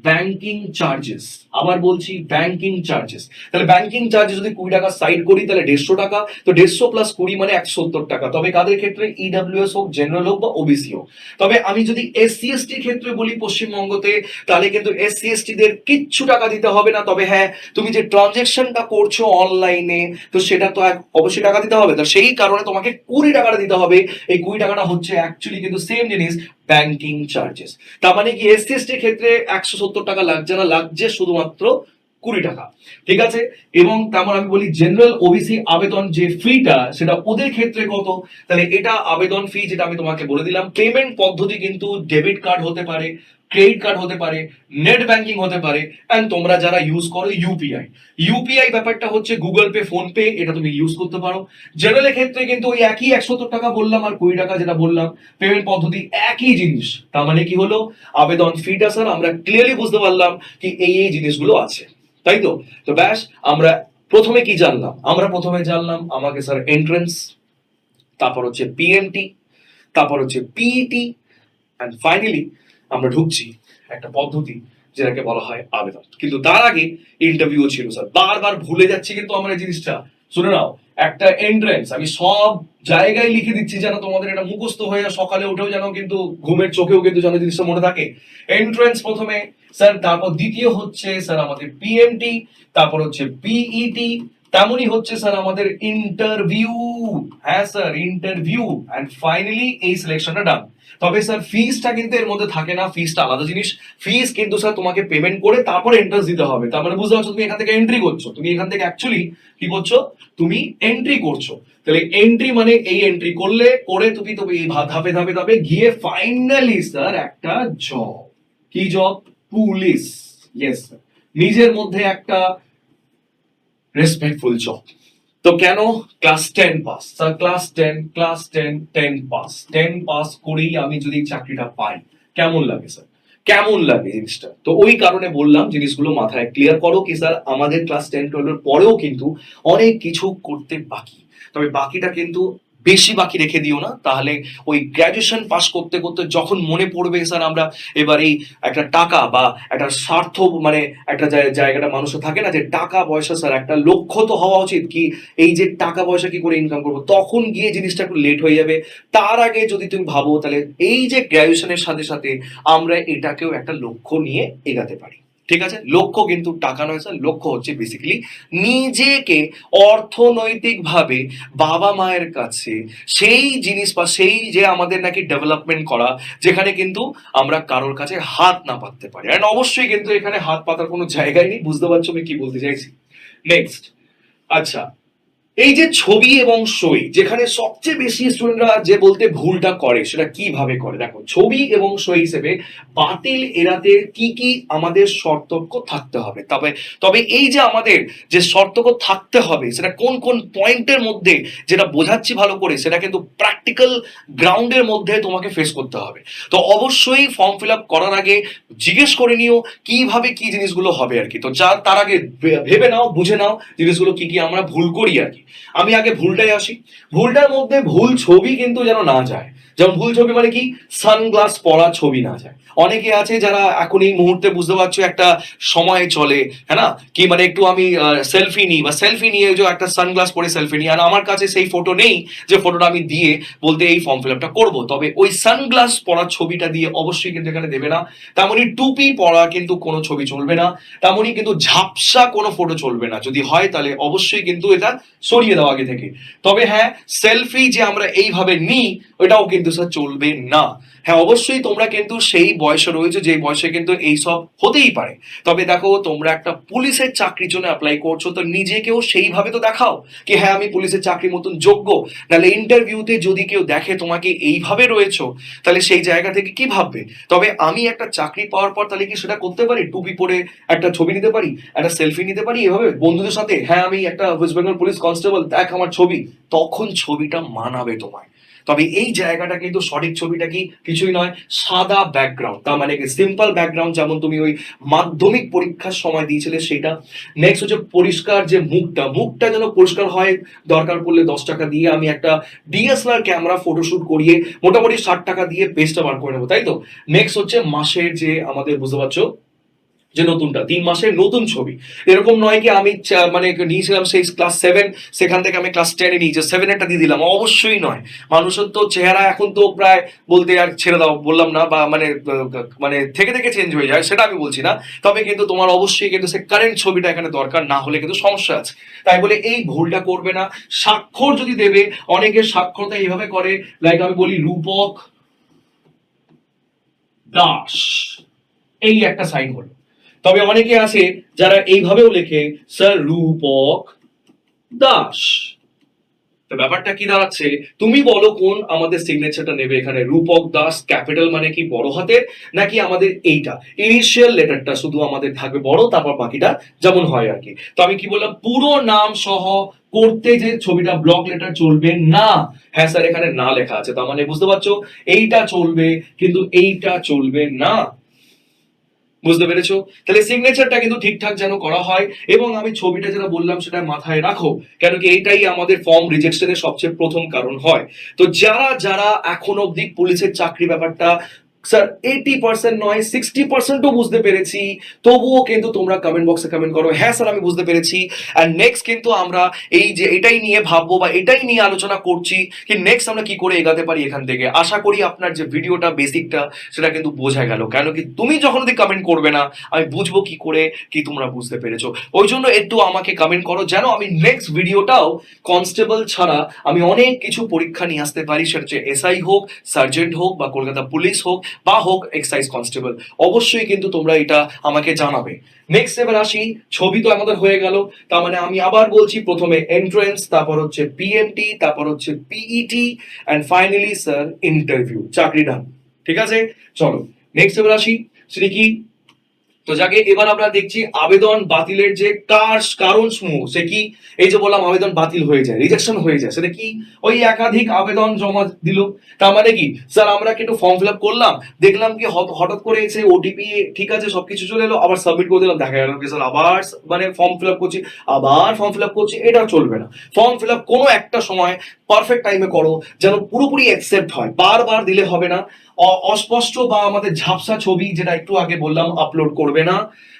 ব্যাংকিং চার্জেস। আবার বলছি ব্যাংকিং চার্জেস। তাহলে ব্যাংকিং চার্জেস যদি 20 টাকা সাইড করি, তাহলে 150 টাকা। তো 150 প্লাস 20 মানে 170 টাকা। তবে কাদের ক্ষেত্রে, ইডব্লিউএস হোক, জেনারেল হোক বা ওবিসি হোক। তবে আমি যদি এসসি এসটি ক্ষেত্রে বলি পশ্চিমবঙ্গতে, তাহলে কিন্তু এসসি এসটি দের কিচ্ছু টাকা দিতে হবে না। তবে হ্যাঁ, তুমি যে ট্রানজেকশনটা করছো অনলাইনে, তো সেটা তো অবশ্যই টাকা দিতে হবে। তো সেই কারণে তোমাকে 20 টাকাটা দিতে হবে। এই 20 টাকাটা হচ্ছে অ্যাকচুয়ালি কিন্তু সেম জিনিস, ব্যাংকিং চার্জেস। তার মানে কি এসসি এসটি ক্ষেত্রে 170 টাকা লাগছে না, লাগছে শুধুমাত্র 20 টাকা। ঠিক আছে, এবং তেমন আমি বলি জেনারেল ওবিসি আবেদন যে ফিটা, সেটা ওদের ক্ষেত্রে কত। তাহলে এটা আবেদন ফি, যেটা আমি তোমাকে বলে দিলাম। পেমেন্ট পদ্ধতি কিন্তু ডেবিট কার্ড হতে পারে, ক্রেডিট কার্ড হতে পারে, নেট ব্যাংকিং হতে পারে, অ্যান্ড তোমরা যারা ইউজ করো ইউপিআই। ইউপিআই ব্যাপারটা হচ্ছে গুগল পে, ফোন পে, এটা তুমি ইউজ করতে পারো। জেনারেলের ক্ষেত্রে কিন্তু ওই একই 170 টাকা বললাম আর 20 টাকা যেটা বললাম, পেমেন্ট পদ্ধতি একই জিনিস। তার মানে কি হলো, আবেদন ফিটা স্যার আমরা ক্লিয়ারলি বুঝতে পারলাম কি এই জিনিসগুলো আছে, তাই তো? তো ব্যাস, আমরা প্রথমে কি জানলাম? আমরা প্রথমে জানলাম আমাকে স্যার এন্ট্রেন্স, তারপর হচ্ছে পিএমটি, তারপর হচ্ছে পিইটি, অ্যান্ড ফাইনালি আমরা ঢুকছি একটা পদ্ধতি যেটাকে বলা হয় আবেদন। কিন্তু তার আগে ইন্টারভিউ ছিল স্যার, বারবার ভুলে যাচ্ছি কিন্তু আমরা এই জিনিসটা। শুনে নাও, একটা এন্ট্রেন্স আমি সব জায়গায় লিখে দিচ্ছি যেন তোমাদের এটা মুখস্থ হয়ে যায়, সকালে উঠেও যেন কিন্তু ঘুমের চোখেও কিন্তু যেন জিনিসটা মনে থাকে। এন্ট্রেন্স প্রথমে স্যার, তারপর দ্বিতীয় হচ্ছে স্যার আমাদের পিএমটি, তারপর হচ্ছে পিইটি, তেমনই হচ্ছে স্যার আমাদের ইন্টারভিউ। হ্যাঁ স্যার, ইন্টারভিউ, অ্যান্ড ফাইনালি এই সিলেকশনটা ডান। তবে স্যার ফিসটা কিন্তু এর মধ্যে থাকে না, ফিসটা আলাদা জিনিস। ফিস কিন্তু স্যার তোমাকে পেমেন্ট করে তারপর এন্ট্রান্স দিতে হবে। তার মানে বুঝতে পারছো, তুমি এখান থেকে এন্ট্রি করছো, তুমি এখান থেকে অ্যাকচুয়ালি কি করছো, তুমি এন্ট্রি করছো। তাহলে এন্ট্রি মানে এই এন্ট্রি করলে করে তুমি তুমি এই ধাপে ধাপে ধাপে গিয়ে ফাইনালি স্যার একটা জব। কি জব? পুলিশ। ইয়েস স্যার, নিজের মধ্যে একটা রেসপেক্টফুল জব। তো কেন? Class 10 pass sir, class 10 10 pass, 10 pass করেই আমি যদি চাকরিটা পাই কেমন লাগে স্যার, কেমন লাগে জিনিসটা? তো ওই কারণে বললাম জিনিসগুলো মাথায় ক্লিয়ার করো কি স্যার আমাদের ক্লাস 10 12 এর পরেও কিন্তু অনেক কিছু করতে বাকি। তবে বাকিটা কিন্তু বেশি বাকি রেখে দিও না, তাহলে ওই গ্র্যাজুয়েশন পাস করতে করতে যখন মনে পড়বে স্যার আমরা এবার এই একটা টাকা বা একটা স্বার্থ, মানে একটা জায়গাটা মানুষের থাকে না যে টাকা পয়সা, স্যার একটা লক্ষ্য তো হওয়া উচিত কি এই যে টাকা পয়সা কি করে ইনকাম করবো, তখন গিয়ে জিনিসটা একটু লেট হয়ে যাবে। তার আগে যদি তুমি ভাবো তাহলে এই যে গ্র্যাজুয়েশনের সাথে সাথে আমরা এটাকেও একটা লক্ষ্য নিয়ে এগাতে পারি। ঠিক আছে, লক্ষ্য কিন্তু টাকা নয় স্যার, লক্ষ্য হচ্ছে বেসিক্যালি নিজেকে অর্থনৈতিকভাবে বাবা মায়ের কাছে সেই জিনিস বা সেই যে আমাদের নাকি ডেভেলপমেন্ট করা, যেখানে কিন্তু আমরা কারোর কাছে হাত না পাততে পারি। এন্ড অবশ্যই কিন্তু এখানে হাত পাতার কোনো জায়গায় নেই, বুঝতে পারছো আমি কি বলতে চাইছি? নেক্সট, আচ্ছা, এই যে ছবি এবং সই, যেখানে সবচেয়ে বেশি স্টুডেন্টরা যে বলতে ভুলটা করে সেটা কিভাবে করে, দেখো ছবি এবং সই হিসেবে বাতিল এড়াতে কি কি আমাদের সতর্ক থাকতে হবে। তবে তবে এই যে আমাদের যে সতর্ক থাকতে হবে সেটা কোন কোন পয়েন্টের মধ্যে, যেটা বোঝাচ্ছি ভালো করে, সেটা কিন্তু প্র্যাকটিক্যাল গ্রাউন্ডের মধ্যে তোমাকে ফেস করতে হবে। তো অবশ্যই ফর্ম ফিল আপ করার আগে জিজ্ঞেস করে নিও কিভাবে কি জিনিসগুলো হবে আর কি। তো তার আগে ভেবে নাও, বুঝে নাও জিনিসগুলো কি কি আমরা ভুল করি আর কি। আমি আগে ভুলটাই আসি। ভুলটার মধ্যে ভুল ছবি কিন্তু যেন না যায়। যেমন ভুল ছবি মানে কি, সানগ্লাস পরা ছবি না যায়। অনেকে আছে যারা এখন এই মুহূর্তে বুঝতে পারছো একটা সময় চলে, হ্যাঁ না, কি মানে একটু আমি সেলফি নিই বা সেলফি নিয়ে যে একটা সানগ্লাস পরে সেলফি নিই, আর আমার কাছে সেই ফটো নেই যে ফটোটা আমি দিয়ে বলতে এই ফর্ম ফিল আপটা করবো। তবে ওই সানগ্লাস পরা ছবিটা দিয়ে অবশ্যই কিন্তু এখানে দেবে না। তেমনই টুপি পরা কিন্তু কোনো ছবি চলবে না। তেমনই কিন্তু ঝাপসা কোনো ফটো চলবে না, যদি হয় তাহলে অবশ্যই কিন্তু এটা সরিয়ে দাও আগে থেকে। তবে হ্যাঁ, সেলফি যে আমরা এইভাবে নিই ওটাও কিন্তু স্যার চলবে না। হ্যাঁ অবশ্যই তোমরা কিন্তু সেই বয়সে রয়েছে যে বয়সে কিন্তু এইসব হতেই পারে। তবে দেখো, তোমরা একটা পুলিশের চাকরির জন্য অ্যাপ্লাই করছো, তো নিজেকেও সেইভাবে তো দেখাও কি হ্যাঁ আমি পুলিশের চাকরির মতন যোগ্য। নাহলে ইন্টারভিউতে যদি কেউ দেখে তোমাকে এইভাবে রয়েছো, তাহলে সেই জায়গা থেকে কি ভাববে? তবে আমি একটা চাকরি পাওয়ার পর তাহলে কি সেটা করতে পারি, টুপি পরে একটা ছবি নিতে পারি, একটা সেলফি নিতে পারি এভাবে বন্ধুদের সাথে, হ্যাঁ আমি একটা ওয়েস্ট বেঙ্গল পুলিশ কনস্টেবল, দেখ আমার ছবি, তখন ছবিটা মানাবে তোমায়। তবে এই জায়গাটা কিন্তু সঠিক ছবিটা কি কিছুই নয়, সাদা ব্যাকগ্রাউন্ড, তার মানে কি সিম্পল ব্যাকগ্রাউন্ড, যেমন তুমি ওই মাধ্যমিক পরীক্ষার সময় দিয়েছিলে সেটা। নেক্সট হচ্ছে পরিষ্কার যে মুখটা, মুখটা যেন পরিষ্কার হয়। দরকার পড়লে 10 টাকা দিয়ে আমি একটা ডিএসএলআর ক্যামেরা ফটোশুট করিয়ে মোটামুটি 60 টাকা দিয়ে পেজটা বার করে নেবো, তাই তো? নেক্সট হচ্ছে মাসের যে আমাদের বুঝতে পারছো যে নতুনটা 3 মাসের নতুন ছবি। এরকম নয় কি আমি মানে নিয়েছিলাম সেই ক্লাস 7, সেখান থেকে আমি ক্লাস 10 নিয়ে যে 7-এরটা দিয়ে দিলাম, অবশ্যই নয়। মানুষের তো চেহারা এখন তো প্রায় বলতে আর ছেড়ে দাও বললাম না, বা মানে মানে থেকে থেকে চেঞ্জ হয়ে যায় সেটা আমি বলছি না। তবে কিন্তু তোমার অবশ্যই কিন্তু সে কারেন্ট ছবিটা এখানে দরকার, না হলে কিন্তু সমস্যা আছে। তাই বলে এই ভুলটা করবে না। স্বাক্ষর যদি দেবে, অনেকে স্বাক্ষরটা এইভাবে করে, লাইক আমি বলি রূপক দাস, এই একটা সাইন হলো। তবে অনেকে আছে যারা এইভাবেও লেখে স্যার রূপক দাস। তো ব্যাপারটা কি দাঁড়াচ্ছে, তুমি বলো কোন আমাদের সিগনেচারটা নেবে এখানে, রূপক দাস ক্যাপিটাল মানে কি বড় হাতের, নাকি আমাদের এইটা ইনিশিয়াল লেটারটা শুধু আমাদের থাকবে বড়, তারপর বাকিটা যেমন হয় আর কি। তো আমি কি বললাম, পুরো নাম সহ করতে যে ছবিটা ব্লক লেটার চলবে না। হ্যাঁ স্যার, এখানে না লেখা আছে, তার মানে বুঝতে পারছো এইটা চলবে কিন্তু এইটা চলবে না। বুঝতে পেরেছো? তাহলে সিগনেচারটা কিন্তু ঠিকঠাক যেন করা হয়, এবং আমি ছবিটা যেটা বললাম সেটা মাথায় রাখো, কেন কি এইটাই আমাদের ফর্ম রিজেকশনের সবচেয়ে প্রথম কারণ হয়। তো যারা যারা এখন অব্দি পুলিশের চাকরি ব্যাপারটা স্যার 80% নয় 60%ও বুঝতে পেরেছি, তবুও কিন্তু তোমরা কমেন্ট বক্সে কমেন্ট করো হ্যাঁ স্যার আমি বুঝতে পেরেছি। আর নেক্সট কিন্তু আমরা এই যে এটাই নিয়ে ভাববো বা এটাই নিয়ে আলোচনা করছি কি নেক্সট আমরা কি করে এগাতে পারি এখান থেকে। আশা করি আপনার যে ভিডিওটা বেসিকটা সেটা কিন্তু বোঝা গেল, কেন কি তুমি যখন অব্দি কমেন্ট করবে না আমি বুঝবো কি করে কি তোমরা বুঝতে পেরেছো। ওই জন্য একটু আমাকে কমেন্ট করো যেন আমি নেক্সট ভিডিওটাও কনস্টেবল ছাড়া আমি অনেক কিছু পরীক্ষা নিয়ে আসতে পারি, সেটা হচ্ছে এসআই হোক, সার্জেন্ট হোক, বা কলকাতা পুলিশ হোক, বা হোক এক্সাইজ কনস্টেবল। অবশ্যই কিন্তু তোমরা এটা আমাকে জানাবে। নেক্সট এবার আসি, ছবি তো আমাদের হয়ে গেল, তার মানে আমি আবার বলছি, প্রথমে এন্ট্রেন্স, তারপর হচ্ছে পিএমটি, তারপর হচ্ছে PET, and finally sir interview, চাকরি ডান। ঠিক আছে, চলো নেক্সট এবার আসি, সেটা কি, তো যাকে এবার আমরা দেখছি আবেদন বাতিলের যে কারণ সমূহ, সে কি, এই যে বললাম আবেদন বাতিল হয়ে যায়, রিজেকশন হয়ে যায়, সেটা কি, ওই একাধিক আবেদন জমা দিল। তার মানে কি স্যার, আমরা কিন্তু ফর্ম ফিল আপ করলাম, দেখলাম কি হঠাৎ করে এসে ওটিপি ঠিক আছে সবকিছু চলে এলো, আবার সাবমিট করে দিলাম, দেখা গেল কি স্যার আবার মানে ফর্ম ফিল আপ করছি, আবার ফর্ম ফিল আপ করছি, এটা চলবে না। ফর্ম ফিল আপ কোনো একটা সময় পারফেক্ট টাইমে করো, যেন পুরোপুরি অ্যাকসেপ্ট হয়, বারবার দিলে হবে না। অস্পষ্ট বা আমাদের ঝাপসা ছবি, যেটা একটু আগে বললাম, আপলোড করবে না।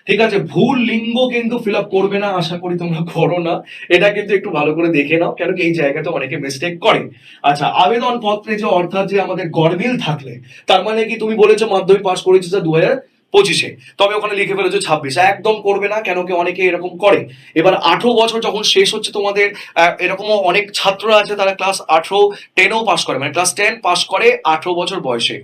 ঠিক আছে, ভুল লিঙ্গ কিন্তু ফিল আপ করবে না, আশা করি তোমরা করো না। এটা কিন্তু একটু ভালো করে দেখে নাও, কেন কি এই জায়গাতে অনেকে মিস্টেক করে। আচ্ছা, আবেদন পত্রে যে অর্থাৎ যে আমাদের গরমিল থাকলে, তার মানে কি তুমি বলেছো মাধ্যমিক পাস করেছো স্যার 2025-এ, তবে ওখানে লিখে ফেলেছো 26, একদম করবে না, কেন কি অনেকে এরকম করে। এবার 18 বছর যখন শেষ হচ্ছে তোমাদের, এরকমও অনেক ছাত্র আছে তারা ক্লাস 10ও পাস করে, মানে ক্লাস 10 পাস করে 18 বছর বয়সে,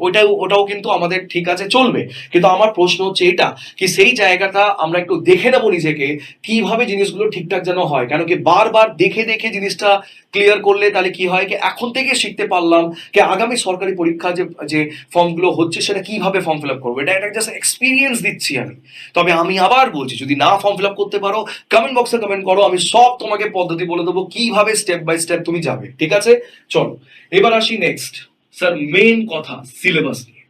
ওটাও কিন্তু আমাদের ঠিক আছে চলবে। কিন্তু আমার প্রশ্ন হচ্ছে এটা কি, সেই জায়গাটা আমরা একটু দেখে নেবো নিজেকে, কিভাবে জিনিসগুলো ঠিকঠাক যেন হয়, কেন কি বারবার দেখে দেখে জিনিসটা ক্লিয়ার করলে তাহলে কি হয় কি এখন থেকে শিখতে পারলাম কি আগামী সরকারি পরীক্ষা যে যে ফর্মগুলো হচ্ছে সেটা কিভাবে ফর্ম ফিল আপ করবো, এটা একটা জাস্ট এক্সপিরিয়েন্স দিচ্ছি আমি। তবে আমি আবার বলছি, যদি না ফর্ম ফিল আপ করতে পারো কমেন্ট বক্সে কমেন্ট করো, আমি সব তোমাকে পদ্ধতি বলে দেবো কিভাবে স্টেপ বাই স্টেপ তুমি যাবে। ঠিক আছে, চলো এবার আসি নেক্সট, স্যার মেইন কথা সিলেবাস নিয়ে।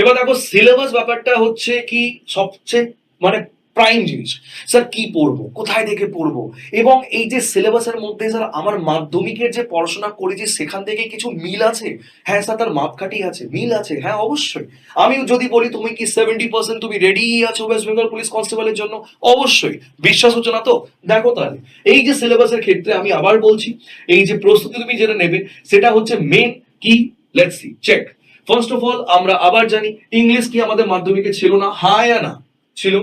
এবার দেখো সিলেবাস ব্যাপারটা হচ্ছে কি সবচেয়ে মানে প্রাইম জিনিস। স্যার কি পড়বো, কোথায় থেকে পড়বো, এবং এই যে সিলেবাসের মধ্যে স্যার আমার মাধ্যমিকের যে পড়াশোনা করেছি সেখান থেকে কিছু মিল আছে। হ্যাঁ স্যার, তার মাপকাঠি আছে, মিল আছে, হ্যাঁ অবশ্যই। আমি যদি বলি তুমি কি 70% তুমি রেডি আছো ওয়েস্ট বেঙ্গল পুলিশ কনস্টেবলের জন্য, অবশ্যই। বিশ্বাস হচ্ছে না তো, দেখো তাহলে এই যে সিলেবাসের ক্ষেত্রে আমি আবার বলছি, এই যে প্রস্তুতি তুমি যেটা নেবে সেটা হচ্ছে মেন কি, let's see check. First of all আমরা আবার জানি ইংলিশ কি আমাদের মাধ্যমিকে ছিল না, হ্যাঁ या না ছিল।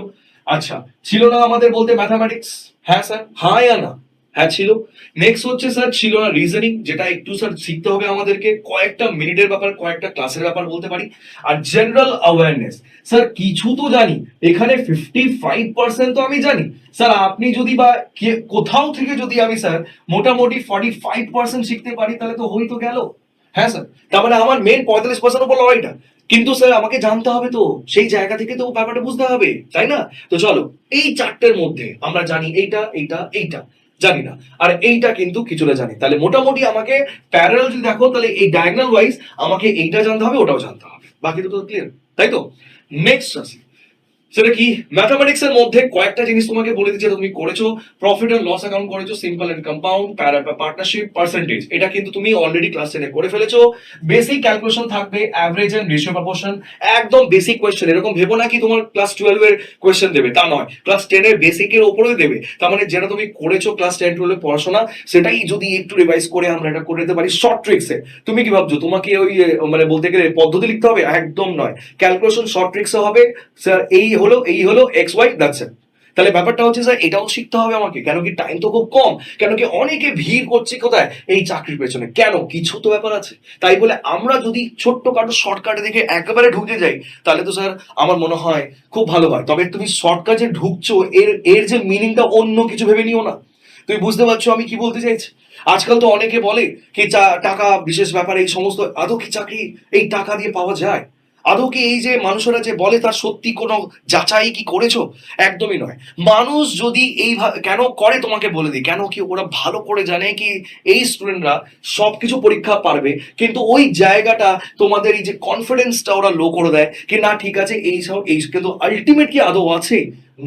আচ্ছা, ছিল না আমাদের বলতে ম্যাথামেটিক্স, হ্যাঁ স্যার, হ্যাঁ या না, হ্যাঁ ছিল। নেক্সট হচ্ছে স্যার ছিল না রিজনিং, যেটা একটু স্যার শিখতে হবে আমাদেরকে, কয়েকটা মিনিটের ব্যাপার, কয়েকটা ক্লাসের ব্যাপার বলতে পারি। আর জেনারেল অ্যাওয়ারনেস, স্যার কিছু তো জানি, এখানে 55% তো আমি জানি। স্যার আপনি যদি বা কোথাও থেকে যদি আমি স্যার মোটামুটি 45% শিখতে পারি তাহলে তো হই তো গেল। হ্যাঁ স্যার, তার মানে আমার মেন 45% উপর লড়াইটা, কিন্তু স্যার আমাকে জানতে হবে, তো সেই জায়গা থেকে তো ব্যাপারটা বুঝতে হবে, তাই না? তো চলো, এই চারটের মধ্যে আমরা জানি এইটা এইটা এইটা জানি না, আর এইটা কিন্তু কিছুটা জানি, তাহলে মোটামুটি আমাকে প্যারালাল যদি দেখো তাহলে এই ডায়াগোনাল ওয়াইজ আমাকে এইটা জানতে হবে, ওটাও জানতে হবে, বাকি তো ক্লিয়ার, তাই তো? নেক্সট আসি, সেটা কি, ম্যাথামেটিক্স এর মধ্যে কয়েকটা জিনিস তোমাকে বলে দিচ্ছি, তুমি করেছো, প্রফিট এন্ড লস অ্যাকাউন্ট করেছো, simple and compound, partnership, percentage, এটা কিন্তু তুমি অলরেডি ক্লাস 10 এ করে ফেলেছো। বেসিক ক্যালকুলেশন থাকবে, অ্যাভারেজ এন্ড রেশিও প্রপোর্শন, একদম বেসিক কোশ্চেন, এরকম ভেবো না কি তোমার ক্লাস 12 এর কোশ্চেন দেবে, তা নয়, ক্লাস 10 এর বেসিকের উপরেই দেবে। তার মানে যেটা তুমি করেছো ক্লাস 10 12 এর পড়াশোনা, সেটাই যদি একটু রিভাইজ করে আমরা এটা করে নিতে পারি শর্ট ট্রিক্সে। তুমি কি ভাবছো তোমাকে ওই মানে বলতে গেলে পদ্ধতি লিখতে হবে, একদম নয়, ক্যালকুলেশন শর্ট ট্রিক্সে হবে। স্যার এই হলো এক্স ওয়াই, দ্যাটস ইট। তাহলে ব্যাপারটা হচ্ছে স্যার এটাও শিখতে হবে আমাকে, কেন কি টাইম তো খুব কম, কেন কি অনেকে ভিড় করছে কোথায়, এই চাকরির পেছনে, কেন কিছু তো ব্যাপার আছে। তাই বলে আমরা যদি ছোট্ট কাটো শর্টকাটে দেখে একেবারে ঢুকে যাই, তাহলে তো স্যার আমার মনে হয় খুব ভালো হয়। তবে তুমি শর্টকাটে ঢুকছো, এর এর যে মিনিংটা অন্য কিছু ভেবে নিও না। তুমি বুঝতে পারছো আমি কি বলতে চাইছি? আজকাল তো অনেকে বলে কি টাকা বিশেষ ব্যাপারে এই সমস্ত, আদৌ কি চাকরি এই টাকা দিয়ে পাওয়া যায়? আদৌ কি এই যে মানুষেরা যে বলে তার সত্যি কোনো যাচাই কি করেছো? একদমই নয়। মানুষ যদি কেন করে তোমাকে বলে দিই, কেন কি ওরা ভালো করে জানে কি এই স্টুডেন্টরা সবকিছু পরীক্ষা পারবে, কিন্তু ওই জায়গাটা তোমাদের এই যে কনফিডেন্সটা ওরা লো করে দেয় কি না ঠিক আছে এই সব এই, কিন্তু আলটিমেট কি আদৌ আছে?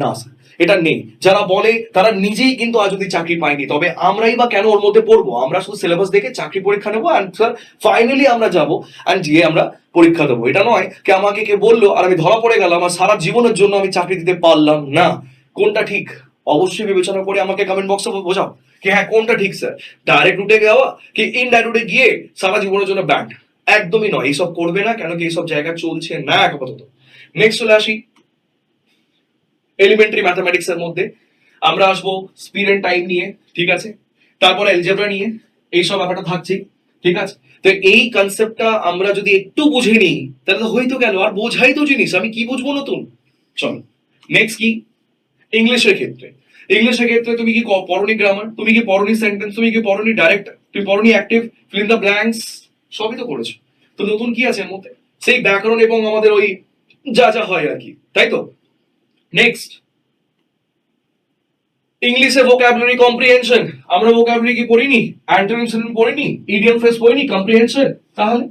না স্যার, এটা নেই। যারা বলে তারা নিজেই কিন্তু আজ অব্দি চাকরি পায়নি, তবে আমরাই বা কেন ওর মধ্যে পড়বো? আমরা শুধু সিলেবাস দেখে চাকরি পরীক্ষা নেবো অ্যান্ড স্যার ফাইনালি আমরা যাবো অ্যান্ড গিয়ে আমরা পরীক্ষা দেবো। এটা নয় কি আমাকে কে বললো আর আমি ধরা পড়ে গেলাম আর সারা জীবনের জন্য আমি চাকরি দিতে পারলাম না। কোনটা ঠিক অবশ্যই বিবেচনা করে আমাকে কমেন্ট বক্সে বোঝাও কি হ্যাঁ কোনটা ঠিক স্যার, ডাইরেক্ট রুটে যাওয়া কি ইনডাইরেক্ট রুটে গিয়ে সারা জীবনের জন্য ব্যান্ড? একদমই নয়, এইসব করবে না, কেন কি এইসব জায়গা চলছে না আপাতত। নেক্সট চলে আসি এলিমেন্টারি ম্যাথামেটিক্স এর মধ্যে। আমরা আসবো স্পিড এন্ড টাইম নিয়ে, ঠিক আছে, তারপরে অ্যালজেব্রা নিয়ে, এইসব ব্যাপারটা থাকছেই, ঠিক আছে। তো এই কনসেপ্টটা আমরা যদি একটু বুঝে নিই তাহলে তো হয়তো গেল, আর বোঝাই তো জিনিস, আমি কি বুঝবো নতুন? চলো নেক্সট কি, ইংলিশের ক্ষেত্রে। ইংলিশের ক্ষেত্রে তুমি কি পড়নি গ্রামার, তুমি কি পড়নি সেন্টেন্স, তুমি কি পড়নি ডাইরেক্ট, তুমি পড়নি active, fill in the blanks, সবই তো করেছো। তো নতুন কি আছে এর মধ্যে? সেই ব্যাকরণ এবং আমাদের ওই যা যা হয় আর কি, তাই তো। নেক্সট ইংলিশে ভোকাবুলারি কম্প্রিহেনশন। আমরা ভোকাবুলারি কি পড়িনি? অ্যান্টোনিম সিনোনিম পড়িনি? ইডিয়ম ফ্রেজ পড়িনি? কম্প্রিহেনশন। তাহলে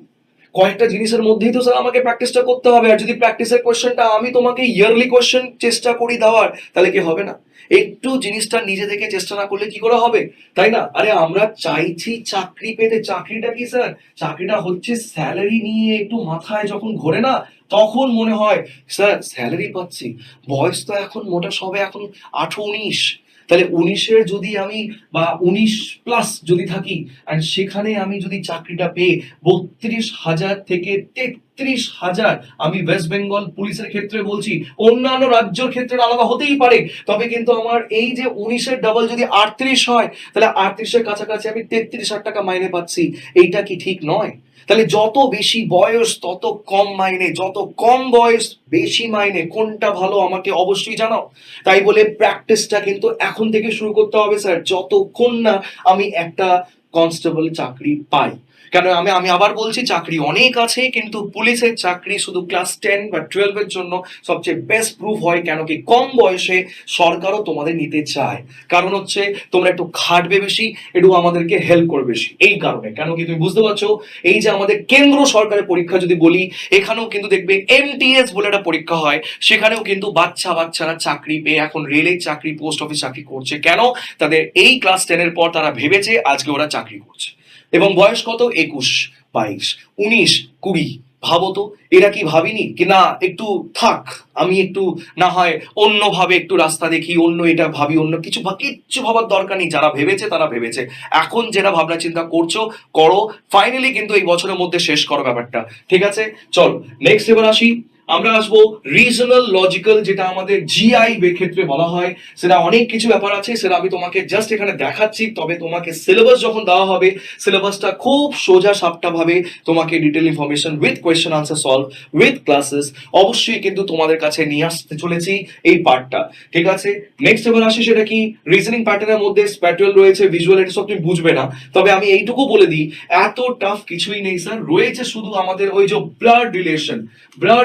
কয়েকটা জিনিসের মধ্যেই তো স্যার আমাকে প্র্যাকটিসটা করতে হবে। আর যদি প্র্যাকটিসের কোশ্চেনটা আমি তোমাকে ইয়ারলি কোশ্চেন চেষ্টা করি দেওয়ার, তাহলে কি হবে না? একটু জিনিসটা নিজে থেকে চেষ্টা না করলে কি করে হবে, তাই না? আরে আমরা চাইছি চাকরি পেতে, চাকরিটা কি স্যার? চাকরিটা হচ্ছে স্যালারি নিয়ে একটু মাথায় যখন ঘোরে না, তখন মনে হয় স্যার স্যালারি পাচ্ছি। বয়স তো এখন মোটা সবে এখন 18-19, তাহলে 19-এর যদি আমি বা 19+ যদি থাকি অ্যান্ড সেখানে আমি যদি চাকরিটা পেয়ে 32,000 থেকে 33,000, আমি ওয়েস্ট বেঙ্গল পুলিশের ক্ষেত্রে বলছি, অন্যান্য রাজ্যের ক্ষেত্রে আলাদা হতেই পারে, তবে কিন্তু আমার এই যে 19-এর ডাবল যদি 38 হয়, তাহলে 38-এর কাছাকাছি আমি 33,000 টাকা মাইনে পাচ্ছি। এইটা কি ঠিক নয়? তাহলে যত বেশি বয়স তত কম মাইনে, যত কম বয়স বেশি মাইনে, কোনটা ভালো আমাকে অবশ্যই জানাও। তাই বলে প্র্যাকটিসটা কিন্তু এখন থেকে শুরু করতে হবে স্যার, যতক্ষণ না আমি একটা কনস্টেবল চাকরি পাই। কেন আমি আমি আবার বলছি চাকরি অনেক আছে, কিন্তু পুলিশের চাকরি শুধু ক্লাস 10 বা 12 এর জন্য সবচেয়ে বেস্ট প্রুফ হয়, কেন কি কম বয়সে সরকারও তোমাদের নিতে চায়। কারণ হচ্ছে তোমরা একটু খাটবে বেশি, একটু আমাদেরকে হেল্প করবে বেশি, এই কারণে। কেন কি তুমি বুঝতে পারছো, এই যে আমাদের কেন্দ্র সরকারের পরীক্ষা যদি বলি, এখানেও কিন্তু দেখবে এমটিএস বলে একটা পরীক্ষা হয়, সেখানেও কিন্তু বাচ্চারা চাকরি পেয়ে এখন রেলের চাকরি, পোস্ট অফিস চাকরি করছে। কেন? তাদের এই ক্লাস 10-এর পর তারা ভেবেছে আজকে ওরা চাকরি করছে, এবং বয়স কত? 21, 22, 19, 20। ভাবো তো, এরা কি ভাবিনি কি না একটু থাক, আমি একটু না হয় অন্যভাবে একটু রাস্তা দেখি, অন্য এটা ভাবি, অন্য কিছু কিচ্ছু ভাবার দরকার নেই। যারা ভেবেছে তারা ভেবেছে, এখন যেটা ভাবনা চিন্তা করছো করো, ফাইনালি কিন্তু এই বছরের মধ্যে শেষ করো ব্যাপারটা, ঠিক আছে। চলো নেক্সট এবার আসি, আমরা আসবো রিজনাল লজিক্যাল, যেটা আমাদের জিআই ক্ষেত্রে বলা হয়। সেটা অনেক কিছু ব্যাপার আছে, সেটা আমি তোমাকে জাস্ট এখানে দেখাচ্ছি, তবে তোমাকে সিলেবাস যখন দেওয়া হবে, সিলেবাসটা খুব সোজা সাপটা ভাবে তোমাকে detail information with question answer solve with classes অবশ্যই কিন্তু তোমাদের কাছে নিয়ে আসতে চলেছি এই পার্টটা, ঠিক আছে। নেক্সট এবার আসি, সেটা কি রিজনিং প্যাটার্নের মধ্যে স্প্যাটুয়াল রয়েছে, ভিজুয়াল, এটা সব তুমি বুঝবে না, তবে আমি এইটুকু বলে দিই এত টাফ কিছুই নেই স্যার। রয়েছে শুধু আমাদের ওই যে ব্লাড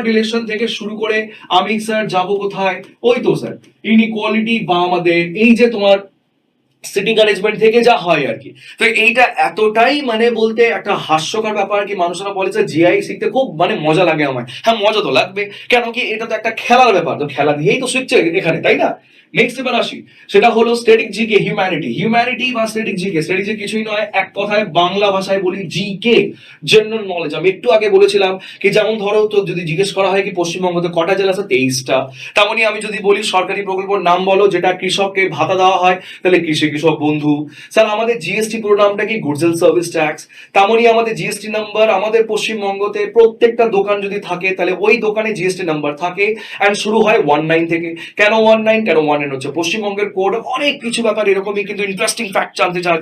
রিলেশন থেকে শুরু করে আমি স্যার যাব কোথায়, ওই তো স্যার ইনইকুয়ালিটি বা আমাদের এই যে তোমার সিটিং অ্যারেঞ্জমেন্ট থেকে যা হয় আর কি। তো এইটা এতটাই মানে বলতে একটা হাস্যকর ব্যাপার কি, মানুষরা বলে যে জিআই শিখতে খুব মানে মজা লাগে আমার। হ্যাঁ মজা তো লাগবে, কেন কি এটা তো একটা খেলার ব্যাপার, তো খেলা দিয়েই তো শিখছে এখানে, তাই না। নেক্সট এবার আসি, সেটা হলো স্ট্যাটিক জিকে, হিউম্যানিটি বা স্ট্যাটিক জিকে। স্ট্যাটিক জিকে কিছুই নয়, এক কথায় বাংলা ভাষায় বলি জিকে, জেনারেল নলেজ। আমি একটু আগে বলেছিলাম কি, যেমন ধরো তো যদি জিজ্ঞেস করা হয় কি পশ্চিমবঙ্গতে কটা জেলা আছে, 23টা। তেমনই আমি যদি বলি সরকারি প্রকল্পের নাম বলো যেটা কৃষককে ভাতা দেওয়া হয়, তাহলে কৃষক বন্ধু। স্যার আমাদের জিএসটি পুরো নামটা কি, গুডস এন্ড সার্ভিস ট্যাক্স। তেমনই আমাদের জিএসটি নাম্বার, আমাদের পশ্চিমবঙ্গতে প্রত্যেকটা দোকান যদি থাকে তাহলে ওই দোকানে জিএসটি নাম্বার থাকে এন্ড শুরু হয় 19 থেকে। কেন 19? কেন 19 হচ্ছে পশ্চিমবঙ্গের কোড। অনেক কিছু ব্যাপার এরকমই কিন্তু ইন্টারেস্টিং ফ্যাক্ট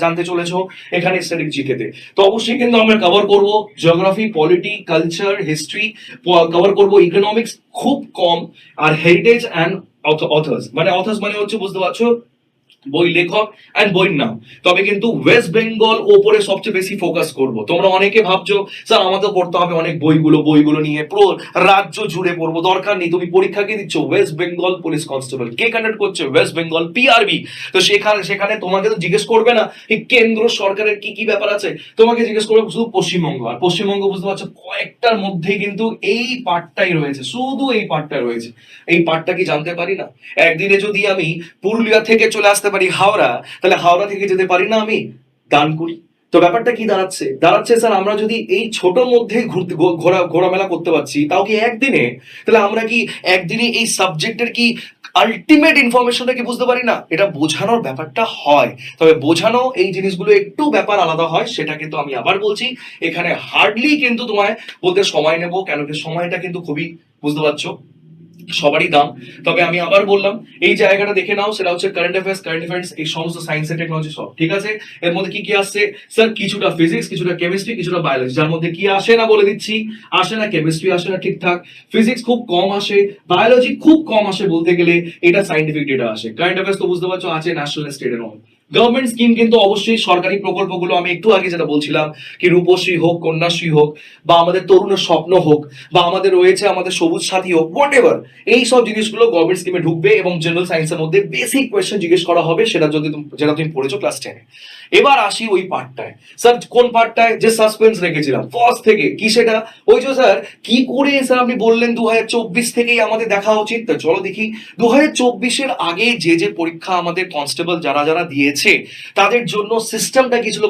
জানতে চলেছো এখানে স্ট্যাটিক জিকেতে। তো অবশ্যই কিন্তু আমরা কভার করব geography, polity, culture, history, cover করব ইকোনমিক্স খুব কম, আর হেরিটেজ অ্যান্ড অথার্স। মানে অথার্স মানে হচ্ছে বুঝতে পারছো বই লেখক অ্যান্ড বইয়ের নাম। তবে কিন্তু ওয়েস্ট বেঙ্গল ওপরে সবচেয়ে বেশি ফোকাস করব। তোমরা অনেকে ভাবছো স্যার আমাদের পড়তে হবে অনেক বইগুলো নিয়ে পুরো রাজ্য জুড়ে পড়বো, দরকার নেই। তুমি পরীক্ষা কি দিচ্ছ? West Bengal police constable. কে কন্ডাক্ট করছে? West Bengal PRB. তো সেখানে সেখানে তোমাকে তো জিজ্ঞেস করবে না এই কেন্দ্র সরকারের কি কি ব্যাপার আছে, তোমাকে জিজ্ঞেস করবে শুধু পশ্চিমবঙ্গ। আর পশ্চিমবঙ্গ বুঝতে পারছো কয়েকটার মধ্যে কিন্তু এই পার্টটাই রয়েছে, শুধু এই পার্টটা রয়েছে। এই পার্টটা কি জানতে পারি না? একদিনে যদি আমি পুরুলিয়া থেকে চলে আসতে পারি হাওড়া, তাহলে হাওড়া থেকে যেতে পারি না আমি ডানকুনি? তো ব্যাপারটা কি দাঁড়াচ্ছে স্যার আমরা যদি এই ছোট মধ্যে ঘুরতে ঘোরামেলা করতে পারছি তাও কি একদিনে, তাহলে আমরা কি একদিনে এই সাবজেক্টের কি আলটিমেট ইনফরমেশনটা কি বুঝতে পারি না? এটা বোঝানোর ব্যাপারটা হয়, তবে বোঝানো এই জিনিসগুলো একটু ব্যাপার আলাদা হয়। সেটা কিন্তু আমি আবার বলছি, এখানে হার্ডলি কিন্তু তোমায় বলতে সময় নেব, কেন কি সময়টা কিন্তু খুবই, বুঝতে পারছো, সবারই দাম। তবে আমি আবার বললাম এই জায়গাটা দেখে নাও, সেটা হচ্ছে কারেন্ট অ্যাফেয়ার্স এই সমস্ত সায়েন্স এন্ড টেকনোলজি সব ঠিক আছে। এর মধ্যে কি কি আসছে স্যার? কিছুটা ফিজিক্স, কিছুটা কেমিস্ট্রি, কিছুটা বায়োলজি। যার মধ্যে কি আসে না বলে দিচ্ছি, আসে না কেমিস্ট্রি, আসে না ঠিকঠাক, ফিজিক্স খুব কম আসে, বায়োলজি খুব কম আসে বলতে গেলে, এটা সাইন্টিফিক ডেটা আসে। কারেন্ট অ্যাফেয়ার্স তো বুঝতে পারছো আছে ন্যাশনাল স্টেটের অল। গভর্নমেন্ট স্কিম কিন্তু অবশ্যই সরকারি প্রকল্পগুলো আমি একটু আগে যেটা বলছিলাম, কি রূপশ্রী হোক, কন্যাশ্রী হোক, বা আমাদের তরুণের স্বপ্ন হোক, বা আমাদের রয়েছে আমাদের সবুজ সাথী হোক, হোয়াট এভার, এই সব জিনিসগুলো গভর্নমেন্ট স্কিমে ঢুকবে এবং জেনারেল সায়েন্সের মধ্যে বেসিক কোয়েশ্চেন জিজ্ঞেস করা হবে, সেটা যদি যেটা তুমি পড়েছো ক্লাস 10-এ। এবার আসি ওই পার্টটায়। স্যার কোন পার্টটায়? যে সাসপেন্স রেখেছিলাম ফার্স্ট থেকে, কি সেটা? ওই যে স্যার কি করে স্যার আপনি বললেন 2024 থেকেই আমাদের দেখা উচিত। তো চলো দেখি 2024-এর আগে যে যে পরীক্ষা আমাদের কনস্টেবল যারা যারা দিয়েছে তাদের জন্য সিস্টেমটা কি ছিল,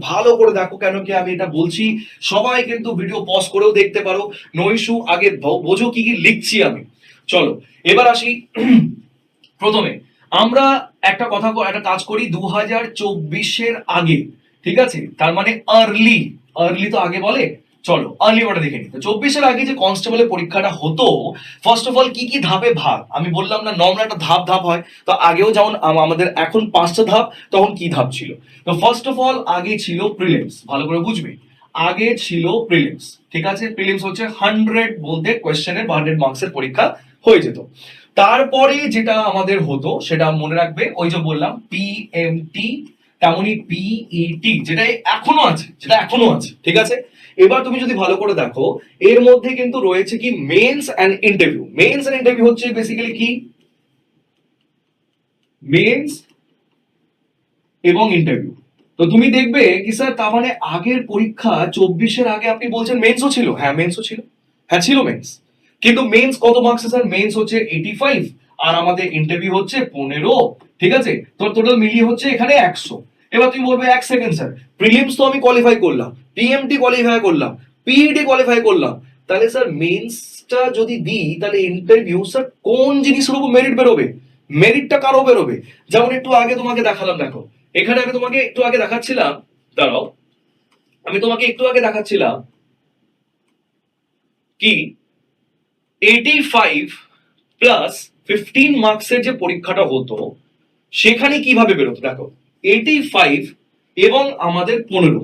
ভালো করে দেখো। কেন কি আমি এটা বলছি, সবাই কিন্তু ভিডিও পজ করেও দেখতে পারো, নো ইস্যু। আগে বোঝো কি কি লিখছি আমি। চলো এবার আসি প্রথমে আমরা একটা কাজ করি 2024-এর আগে, ঠিক আছে, তার মানে আর্লি, আর্লি তো আগে বলে, চলো আর্লি ওটা দেখে নি। তো 24-এর আগে যে কনস্টেবলের পরীক্ষাটা হতো, ফার্স্ট অফ অল কি কি ধাপে ভাগ, আমি বললাম না নর্মাল একটা ধাপ হয়। তো আগেও যেমন আমাদের এখন 5টা ধাপ, তখন কি ধাপ ছিল? তো ফার্স্ট অফ অল আগে ছিল প্রিলিমস, ভালো করে বুঝবে। আগে ছিল প্রিলিমস, ঠিক আছে। প্রিলিমস হচ্ছে 100 বলতে কোয়েশ্চেনের 100 মার্কসের পরীক্ষা হয়ে যেত। তারপরে যেটা আমাদের হতো সেটা মনে রাখবে, ওই যে বললাম পিএমটি, তেমনি পিইটি, যেটা এখনো আছে, ঠিক আছে। এবার তুমি যদি ভালো করে দেখো, এর মধ্যে কিন্তু রয়েছে কি mains and interview. Mains and interview হচ্ছে বেসিক্যালি কি, মেন্স এবং ইন্টারভিউ। তো তুমি দেখবে কি স্যার তার মানে আগের পরীক্ষা 24-এর আগে আপনি বলছেন মেন্সও ছিল? হ্যাঁ মেন্সও ছিল, হ্যাঁ ছিল মেন্স। কিন্তু মেন্স কত মার্কস স্যার? মেন্স হচ্ছে 85, আর আমাদের ইন্টারভিউ হচ্ছে 15, ঠিক আছে। তো টোটাল মিলিয়ে হচ্ছে এখানে 100। এবার তুমি বলবে 1 সেকেন্ড স্যার, প্রিলিমস তো আমি কোয়ালিফাই করলাম, পিএমটি কোয়ালিফাই করলাম, পিইটি কোয়ালিফাই করলাম, তাহলে স্যার মেন্সটা যদি দিই তাহলে ইন্টারভিউ স্যার কোন জিনিসের উপর মেরিট বেরোবে? মেরিটটা কারো বেরোবে? যেমন একটু আগে তোমাকে দেখালাম, দেখো এখানে আমি তোমাকে একটু আগে দেখাচ্ছিলাম, দাঁড়াও, আমি তোমাকে একটু আগে দেখাচ্ছিলাম কি 85 প্লাস 15 মার্কসের যে পরীক্ষাটা হতো সেখানে কিভাবে বেরোতো দেখো, 85 এবং আমাদের 15,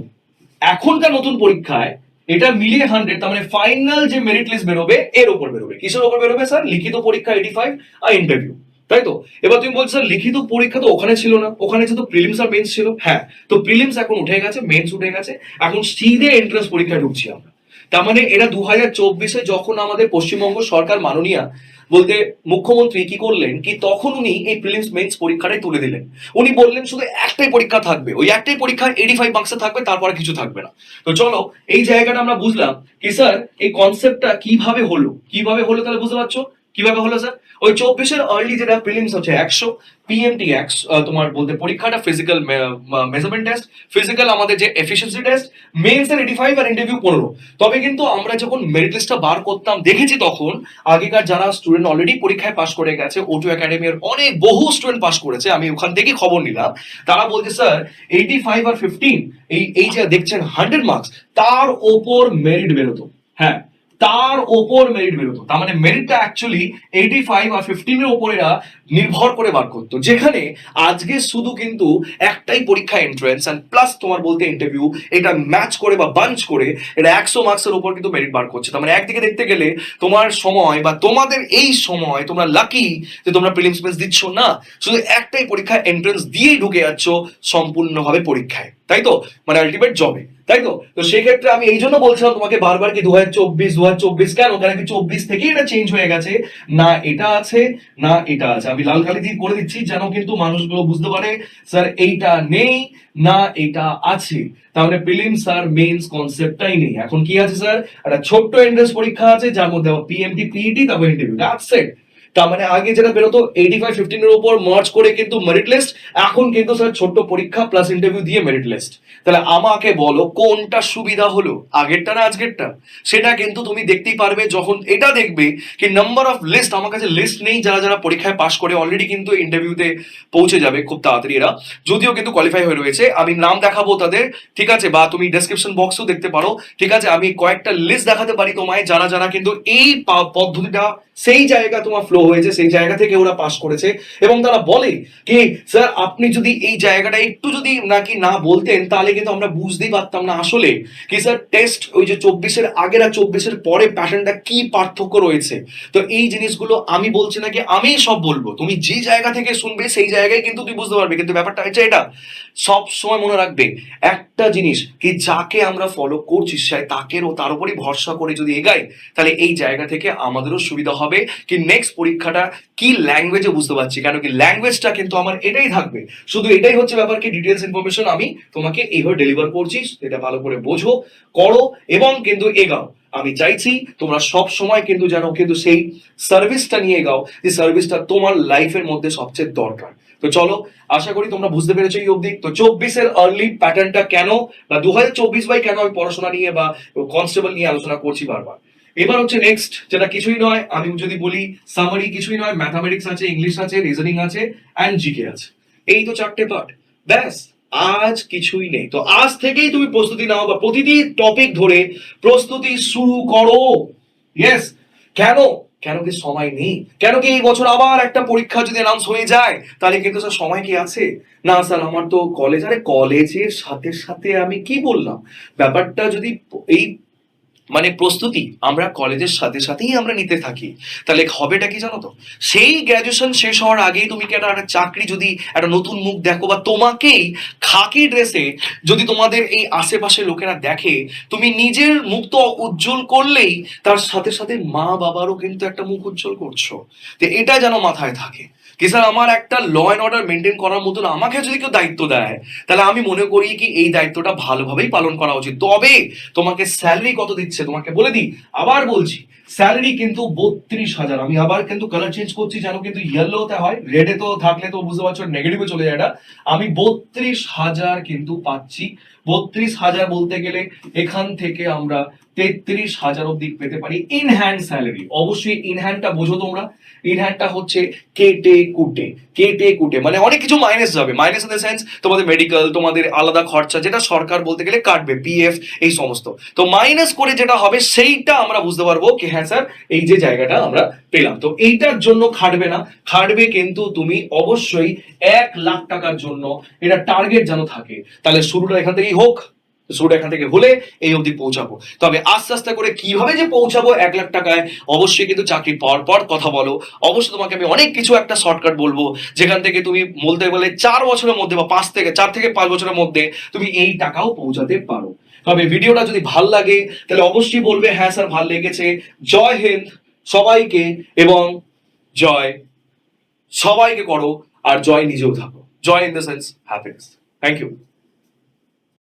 এখনকার নতুন পরীক্ষায় এটা মিলিয়ে 100, তার মানে ফাইনাল যে মেরিট লিস্ট বেরোবে এর উপর বেরোবে। কিসের উপর বেরোবে স্যার? লিখিত পরীক্ষা 85 আর ইন্টারভিউ, তাই তো। এবার তুমি বলছো স্যার লিখিত পরীক্ষা তো ওখানে ছিল না, ওখানে তো প্রিলিমস আর মেন্স ছিল। হ্যাঁ, তো প্রিলিমস এখন উঠে গেছে, মেন্স উঠে গেছে, এখন সিধে এন্ট্রান্স পরীক্ষায় ঢুকছি আমরা। তার মানে এটা 2024-এ যখন আমাদের পশ্চিমবঙ্গ সরকার মাননীয়া বলতে মুখ্যমন্ত্রী কি করলেন কি, তখন উনি এই প্রিলিমস মেন্স পরীক্ষাটাই তুলে দিলেন। উনি বললেন শুধু একটাই পরীক্ষা থাকবে, ওই একটাই পরীক্ষা 85 মার্কসে থাকবে, তারপরে কিছু থাকবে না। তো চলো এই জায়গাটা আমরা বুঝলাম কি স্যার এই কনসেপ্টটা কিভাবে হলো তাহলে বুঝতে পারছো কিভাবে হলো স্যার। ওই 24-এর আর্লি যেটা প্রিলিমস হচ্ছে 100, পিএমটি 100, তোমার বলতে পরীক্ষাটা ফিজিক্যাল মেজারমেন্ট টেস্ট, ফিজিক্যাল আমাদের যে এফিসিয়েন্সি টেস্ট, মেন্স এর 85 আর ইন্টারভিউ 15। তবে কিন্তু আমরা যখন মেরিট লিস্টটা বার করতাম দেখেছি তখন আগেকার যারা স্টুডেন্ট অলরেডি পরীক্ষায় পাশ করে গেছে, O2 একাডেমির অনেক বহু স্টুডেন্ট পাশ করেছে, আমি ওখান থেকে খবর নিলাম, তারা বলছে স্যার 85 আর 15, এই যে দেখছেন 100 মার্কস, তার ওপর মেরিট বেরোতো। হ্যাঁ, তার ওপর মেরিট বেরোতো, তার মানে মেরিটটা অ্যাকচুয়ালি 85 আর 15-এর ওপর এরা নির্ভর করে বার করতো, যেখানে আজকে শুধু কিন্তু একটাই পরীক্ষা এন্ট্রান্স অ্যান্ড প্লাস তোমার বলতে ইন্টারভিউ, এটা ম্যাচ করে বা বাঞ্চ করে এটা 100 মার্কসের উপর কিন্তু মেরিট বার করছে। তার মানে একদিকে দেখতে গেলে তোমার সময় বা তোমাদের এই সময় তোমরা লাকি যে তোমরা প্রিলিমস মেন্স দিচ্ছ না, শুধু একটাই পরীক্ষা এন্ট্রান্স দিয়েই ঢুকে যাচ্ছ সম্পূর্ণভাবে পরীক্ষায়, তাই তো, মানে আলটিমেট জবে, তাই তো। তো সেক্ষেত্রে আমি এই জন্য বলছিলাম তোমাকে বারবার কি 2024 কেন, কেন কি 24 থেকেই এটা চেঞ্জ হয়ে গেছে, না এটা আছে না এটা আছে। আমি লাল কালি দিয়ে করে দিচ্ছি যেন কিন্তু মানুষগুলো বুঝতে পারে স্যার এইটা নেই না এটা আছে, তাহলে প্রিলিমস আর মেন্স কনসেপ্টটাই নেই। এখন কি আছে স্যার, একটা ছোট্ট এন্ট্রান্স পরীক্ষা আছে যার মধ্যে পিএমটি পিইটি তারপর ইন্টারভিউ, দ্যাটস ইট। তার মানে আগে যেটা বেরোতো 85-15 এর উপর মার্চ করে কিন্তু মেরিট লিস্ট, এখন কিন্তু স্যার ছোট্ট পরীক্ষা প্লাস ইন্টারভিউ দিয়ে মেরিট লিস্ট। তাহলে আমাকে বলো কোনটা সুবিধা হলো, আগেরটা না আজকেরটা? সেটা কিন্তু তুমি দেখতেই পারবে যখন এটা দেখবে কি নাম্বার অফ লিস্ট, আমার কাছে লিস্ট নেই যারা যারা পরীক্ষায় পাশ করে অলরেডি কিন্তু ইন্টারভিউতে পৌঁছে যাবে খুব তাড়াতাড়ি এরা, যদিও কিন্তু কোয়ালিফাই হয়ে রয়েছে, আমি নাম দেখাবো তাদের, ঠিক আছে, বা তুমি ডেসক্রিপশন বক্সও দেখতে পারো, ঠিক আছে, আমি কয়েকটা লিস্ট দেখাতে পারি তোমায় যারা যারা কিন্তু এই পদ্ধতিটা সেই জায়গা তোমার ফ্লো হয়েছে, সেই জায়গা থেকে ওরা পাস করেছে, এবং তারা বলে কি স্যার আপনি যদি এই জায়গাটা একটু যদি নাকি না বলতেন তাহলে কিন্তু আমরা বুঝতেই পারতাম না আসলে কি স্যার টেস্ট ওই যে 24-এর আগের আর 24-এর পরে প্যাটার্নটা কি পার্থক্য রয়েছে। তো এই জিনিসগুলো আমি বলছি না কি আমি সব বলবো, তুমি যে জায়গা থেকে শুনবে সেই জায়গায় কিন্তু তুই বুঝতে পারবে, কিন্তু ব্যাপারটা হচ্ছে এটা সব সময় মনে রাখবে একটা জিনিস কি যাকে আমরা ফলো করছি তাকেরও তার উপরই ভরসা করে যদি এগাই, তাহলে এই জায়গা থেকে আমাদেরও সুবিধা হবে কি নেক্সট পরীক্ষাটা কি ল্যাঙ্গুয়েজে বুঝতে পারছি, কেন কি ল্যাঙ্গুয়েজটা কিন্তু আমার এটাই থাকবে, শুধু এটাই হচ্ছে ব্যাপার কি ডিটেলস ইনফরমেশন আমি তোমাকে এইভাবে ডেলিভার করছি, এটা ভালো করে বোঝো, করো এবং কিন্তু এগাও। আমি চাইছি তোমরা সব সময় কিন্তু যেন কিন্তু সেই সার্ভিসটা নিয়ে এগাও, যে সার্ভিসটা তোমার লাইফের মধ্যে সবচেয়ে দরকার। তো চলো, আশা করি তোমরা বুঝতে পেরেছো এই অবধি। তো 24-এর আর্লি প্যাটার্নটা কেন বা 2024 বাই কেন আমি পড়াশোনা নিয়ে বা কনস্টেবল নিয়ে আলোচনা করছি বারবার। এবার হচ্ছে নেক্সট, যেটা কিছুই নয়, আমি যদি বলি সামারি কিছুই নয়, ম্যাথামেটিক্স আছে, ইংলিশ আছে, রিজনিং আছে অ্যান্ড জিকে আছে, এই তো 4টে পার্ট, ব্যাস আজ কিছুই নেই। তো আজ থেকেই তুমি প্রস্তুতি নাও বা প্রতিটি টপিক ধরে প্রস্তুতি শুরু করো। ইয়েস, কেন, কেন কি সময় নেই, কেন কি এই বছর আবার একটা পরীক্ষা যদি অ্যানাউন্স হয়ে যায় তাহলে কিন্তু স্যার সময় কি আছে, না স্যার আমার তো কলেজ, আরে কলেজের সাথে সাথে আমি কি বললাম, ব্যাপারটা যদি এই মানে প্রস্তুতি আমরা কলেজের সাথে সাথেই আমরা নিতে থাকি, তাহলে হবেটা কি জানো তো, সেই গ্র্যাজুয়েশন শেষ হওয়ার আগেই তুমি কি একটা চাকরি যদি একটা নতুন মুখ দেখো বা তোমাকেই খাকি ড্রেসে যদি তোমাদের এই আশেপাশে লোকেরা দেখে, তুমি নিজের মুখ তো উজ্জ্বল করলেই তার সাথে সাথে মা বাবারও কিন্তু একটা মুখ উজ্জ্বল করছো। তো এটা যেন মাথায় থাকে কি স্যার আমার একটা ল অ্যান্ড অর্ডার মেনটেন করার মতন আমাকে যদি কেউ দায়িত্ব দেয়, তাহলে আমি মনে করি কি এই দায়িত্বটা ভালোভাবেই পালন করা উচিত। তবে তোমাকে স্যালারি কত দিচ্ছে তোমাকে বলে দিই, আবার বলছি, স্যালারি কিন্তু 32,000, আমি আবার কিন্তু কালার চেঞ্জ করছি যেন কিন্তু ইয়েলোতে হয়, রেডে তো থাকলে তো বুঝতে পারছো নেগেটিভে চলে যায় এটা, আমি 32,000 কিন্তু পাচ্ছি। 32,000 বলতে গেলে এখান থেকে আমরা 33,000 অব্দি পেতে পারি ইন হ্যান্ড স্যালারি। অবশ্যই ইন হ্যান্ডটা বোঝো তোমরা, ইন হ্যান্ডটা হচ্ছে কেটে কুটে, কেটে কুটে মানে অনেক কিছু মাইনাস যাবে, মাইনাস ইন দ্য সেন্স তোমাদের মেডিকেল, তোমাদের আলাদা খরচা যেটা সরকার বলতে গেলে কাটবে, পিএফ এই সমস্ত, তো মাইনাস করে যেটা হবে সেইটা আমরা বুঝতে পারবো কি হ্যাঁ স্যার এই যে জায়গাটা আমরা পেলাম। তো এইটার জন্য খাটবে না, খাটবে কিন্তু তুমি অবশ্যই 1 লাখ টাকার জন্য, এটা টার্গেট যেন থাকে, তাহলে শুরুটা এখান থেকেই হোক, শুরুটা এখান থেকে হলে এই অবধি পৌঁছাবো। তবে আস্তে আস্তে করে কিভাবে যে পৌঁছাবো 1 লাখ টাকায়, অবশ্যই কিন্তু চাকরি পাওয়ার পর কথা বলো, অবশ্যই তোমাকে আমি অনেক কিছু একটা শর্টকাট বলবো যেখান থেকে তুমি বলতে গেলে 4 বছরের মধ্যে বা 4 থেকে 5 বছরের মধ্যে তুমি এই টাকাও পৌঁছাতে পারো। তবে ভিডিওটা যদি ভাল লাগে তাহলে অবশ্যই বলবে হ্যাঁ স্যার ভাল লেগেছে। জয় হিন্দ সবাইকে, এবং জয় সবাইকে করো, আর জয় নিজেও থাকো, joy in the sense happiness. Thank you.